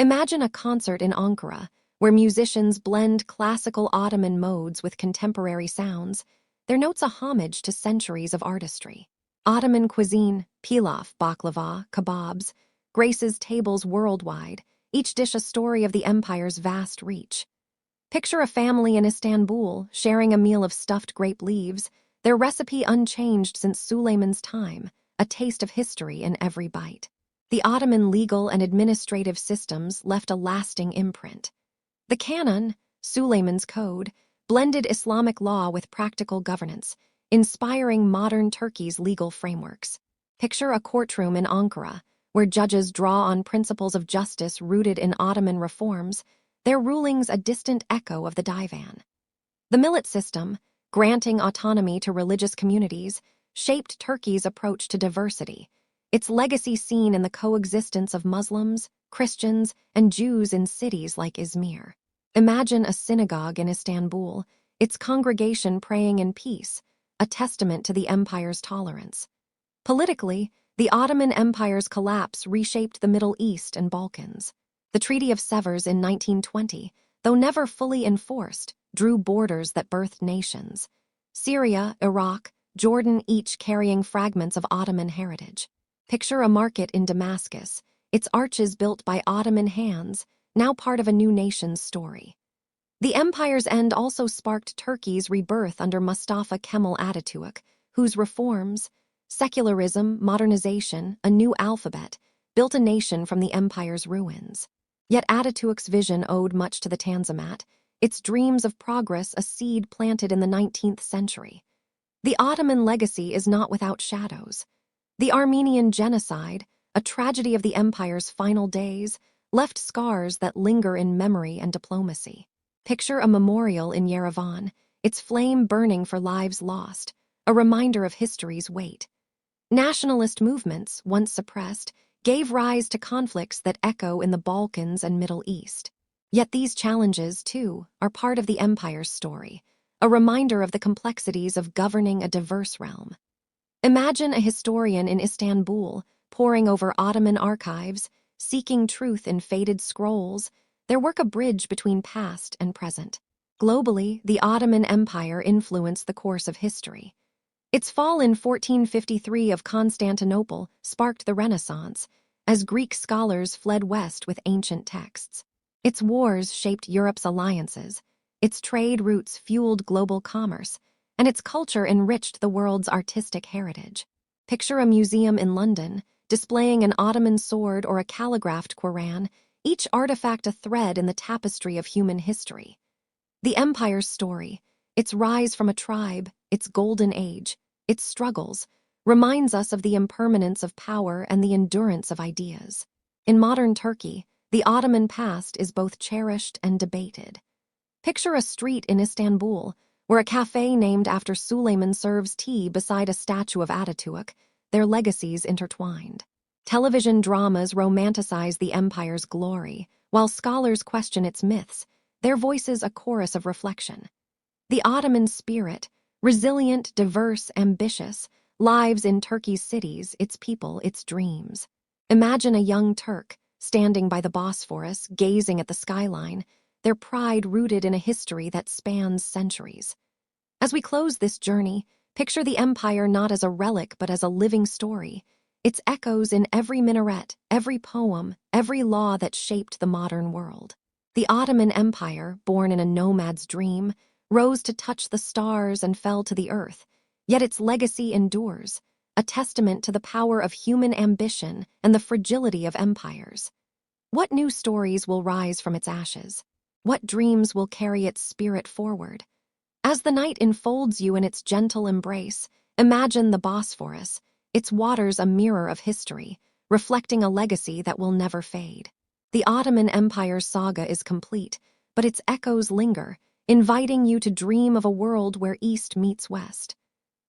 Imagine a concert in Ankara, where musicians blend classical Ottoman modes with contemporary sounds, their notes a homage to centuries of artistry. Ottoman cuisine, pilaf, baklava, kebabs, graces tables worldwide, each dish a story of the empire's vast reach. Picture a family in Istanbul sharing a meal of stuffed grape leaves, their recipe unchanged since Suleiman's time, a taste of history in every bite. The Ottoman legal and administrative systems left a lasting imprint. The Canon, Suleiman's code, blended Islamic law with practical governance, inspiring modern Turkey's legal frameworks. Picture a courtroom in Ankara, where judges draw on principles of justice rooted in Ottoman reforms, their rulings a distant echo of the divan. The millet system, granting autonomy to religious communities, shaped Turkey's approach to diversity, its legacy seen in the coexistence of Muslims, Christians, and Jews in cities like Izmir. Imagine a synagogue in Istanbul, its congregation praying in peace, a testament to the empire's tolerance. Politically, the Ottoman Empire's collapse reshaped the Middle East and Balkans. The Treaty of Sevres in 1920, though never fully enforced, drew borders that birthed nations. Syria, Iraq, Jordan each carrying fragments of Ottoman heritage. Picture a market in Damascus, its arches built by Ottoman hands, now part of a new nation's story. The empire's end also sparked Turkey's rebirth under Mustafa Kemal Atatürk, whose reforms, secularism, modernization, a new alphabet, built a nation from the empire's ruins. Yet Atatürk's vision owed much to the Tanzimat, its dreams of progress a seed planted in the 19th century. The Ottoman legacy is not without shadows. The Armenian genocide, a tragedy of the empire's final days, left scars that linger in memory and diplomacy. Picture a memorial in Yerevan, its flame burning for lives lost, a reminder of history's weight. Nationalist movements, once suppressed, gave rise to conflicts that echo in the Balkans and Middle East. Yet these challenges, too, are part of the empire's story, a reminder of the complexities of governing a diverse realm. Imagine a historian in Istanbul poring over Ottoman archives, seeking truth in faded scrolls, their work a bridge between past and present. Globally, the Ottoman Empire influenced the course of history. Its fall in 1453 of Constantinople sparked the Renaissance, as Greek scholars fled west with ancient texts. Its wars shaped Europe's alliances, its trade routes fueled global commerce, and its culture enriched the world's artistic heritage. Picture a museum in London, displaying an Ottoman sword or a calligraphed Quran, each artifact a thread in the tapestry of human history. The empire's story, its rise from a tribe, its golden age, its struggles, reminds us of the impermanence of power and the endurance of ideas. In modern Turkey, the Ottoman past is both cherished and debated. Picture a street in Istanbul, where a cafe named after Suleiman serves tea beside a statue of Ataturk, their legacies intertwined. Television dramas romanticize the empire's glory, while scholars question its myths, their voices a chorus of reflection. The Ottoman spirit, resilient, diverse, ambitious, lives in Turkey's cities, its people, its dreams. Imagine a young Turk, standing by the Bosphorus, gazing at the skyline, their pride rooted in a history that spans centuries. As we close this journey, picture the empire not as a relic but as a living story. Its echoes in every minaret, every poem, every law that shaped the modern world. The Ottoman Empire, born in a nomad's dream, rose to touch the stars and fell to the earth, yet its legacy endures, a testament to the power of human ambition and the fragility of empires. What new stories will rise from its ashes? What dreams will carry its spirit forward? As the night enfolds you in its gentle embrace, imagine the Bosphorus, its waters a mirror of history, reflecting a legacy that will never fade. The Ottoman Empire's saga is complete, but its echoes linger, inviting you to dream of a world where East meets West.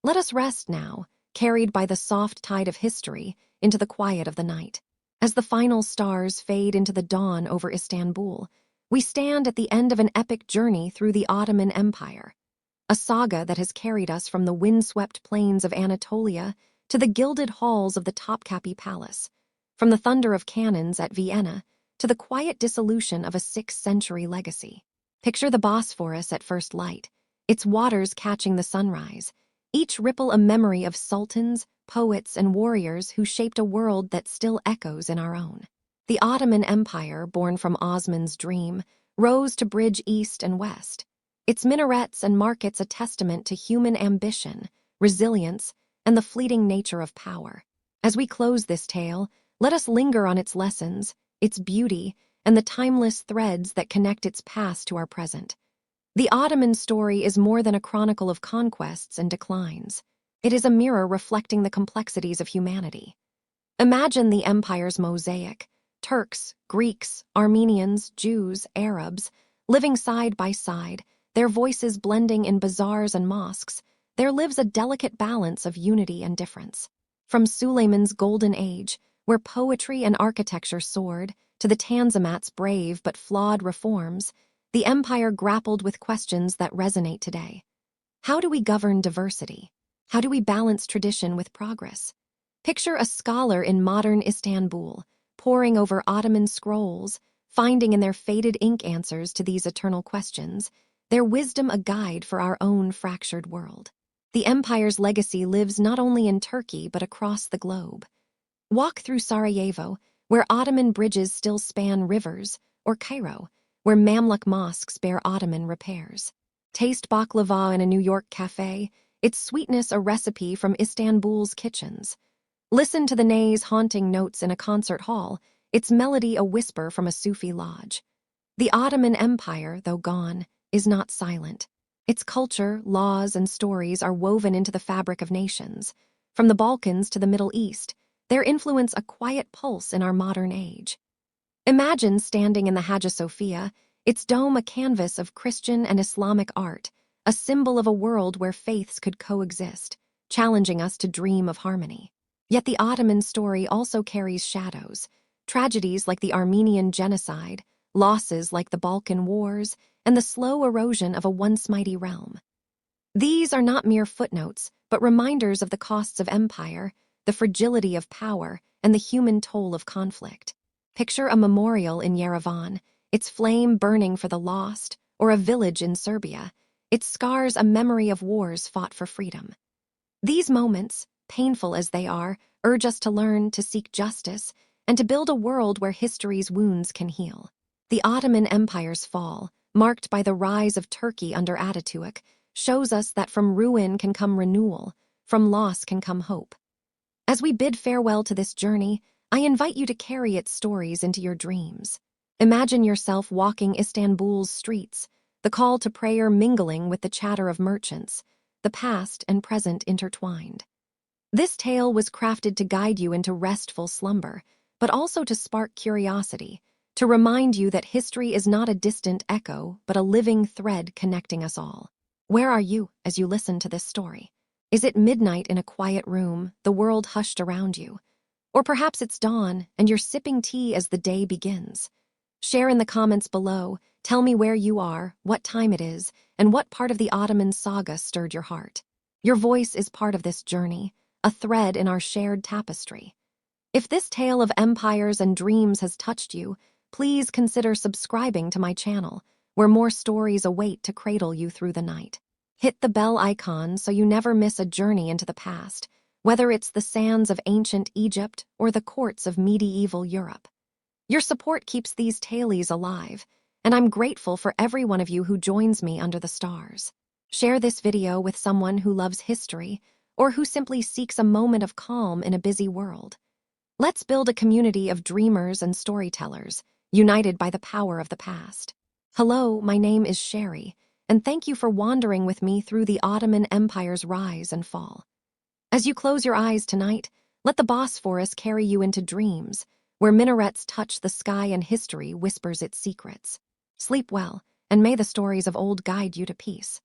Let us rest now, carried by the soft tide of history into the quiet of the night. As the final stars fade into the dawn over Istanbul, we stand at the end of an epic journey through the Ottoman Empire, a saga that has carried us from the windswept plains of Anatolia to the gilded halls of the Topkapi Palace, from the thunder of cannons at Vienna to the quiet dissolution of a 6th-century legacy. Picture the Bosphorus at first light, its waters catching the sunrise, each ripple a memory of sultans, poets, and warriors who shaped a world that still echoes in our own. The Ottoman Empire, born from Osman's dream, rose to bridge East and West, its minarets and markets a testament to human ambition, resilience, and the fleeting nature of power. As we close this tale, let us linger on its lessons, its beauty, and the timeless threads that connect its past to our present. The Ottoman story is more than a chronicle of conquests and declines. It is a mirror reflecting the complexities of humanity. Imagine the empire's mosaic: Turks, Greeks, Armenians, Jews, Arabs, living side by side, their voices blending in bazaars and mosques. There lives a delicate balance of unity and difference. From Suleiman's golden age, where poetry and architecture soared, to the Tanzimat's brave but flawed reforms, the empire grappled with questions that resonate today. How do we govern diversity? How do we balance tradition with progress? Picture a scholar in modern Istanbul, poring over Ottoman scrolls, finding in their faded ink answers to these eternal questions, their wisdom a guide for our own fractured world. The empire's legacy lives not only in Turkey but across the globe. Walk through Sarajevo, where Ottoman bridges still span rivers, or Cairo, where Mamluk mosques bear Ottoman repairs. Taste baklava in a New York cafe, its sweetness a recipe from Istanbul's kitchens. Listen to the ney's haunting notes in a concert hall, its melody a whisper from a Sufi lodge. The Ottoman Empire, though gone, is not silent. Its culture, laws, and stories are woven into the fabric of nations. From the Balkans to the Middle East, their influence a quiet pulse in our modern age. Imagine standing in the Hagia Sophia, its dome a canvas of Christian and Islamic art, a symbol of a world where faiths could coexist, challenging us to dream of harmony. Yet the Ottoman story also carries shadows, tragedies like the Armenian genocide, losses like the Balkan Wars, and the slow erosion of a once mighty realm. These are not mere footnotes, but reminders of the costs of empire, the fragility of power, and the human toll of conflict. Picture a memorial in Yerevan, its flame burning for the lost, or a village in Serbia, its scars a memory of wars fought for freedom. These moments, painful as they are, urge us to learn, to seek justice, and to build a world where history's wounds can heal. The Ottoman Empire's fall, marked by the rise of Turkey under Ataturk, shows us that from ruin can come renewal, from loss can come hope. As we bid farewell to this journey, I invite you to carry its stories into your dreams. Imagine yourself walking Istanbul's streets, the call to prayer mingling with the chatter of merchants, the past and present intertwined. This tale was crafted to guide you into restful slumber, but also to spark curiosity, to remind you that history is not a distant echo, but a living thread connecting us all. Where are you as you listen to this story? Is it midnight in a quiet room, the world hushed around you? Or perhaps it's dawn, and you're sipping tea as the day begins? Share in the comments below, tell me where you are, what time it is, and what part of the Ottoman saga stirred your heart. Your voice is part of this journey, a thread in our shared tapestry. If this tale of empires and dreams has touched you, please consider subscribing to my channel, where more stories await to cradle you through the night. Hit the bell icon so you never miss a journey into the past, whether it's the sands of ancient Egypt or the courts of medieval Europe. Your support keeps these tales alive, and I'm grateful for every one of you who joins me under the stars. Share this video with someone who loves history or who simply seeks a moment of calm in a busy world. Let's build a community of dreamers and storytellers, united by the power of the past. Hello, my name is Sherry, and thank you for wandering with me through the Ottoman Empire's rise and fall. As you close your eyes tonight, let the Bosphorus carry you into dreams, where minarets touch the sky and history whispers its secrets. Sleep well, and may the stories of old guide you to peace.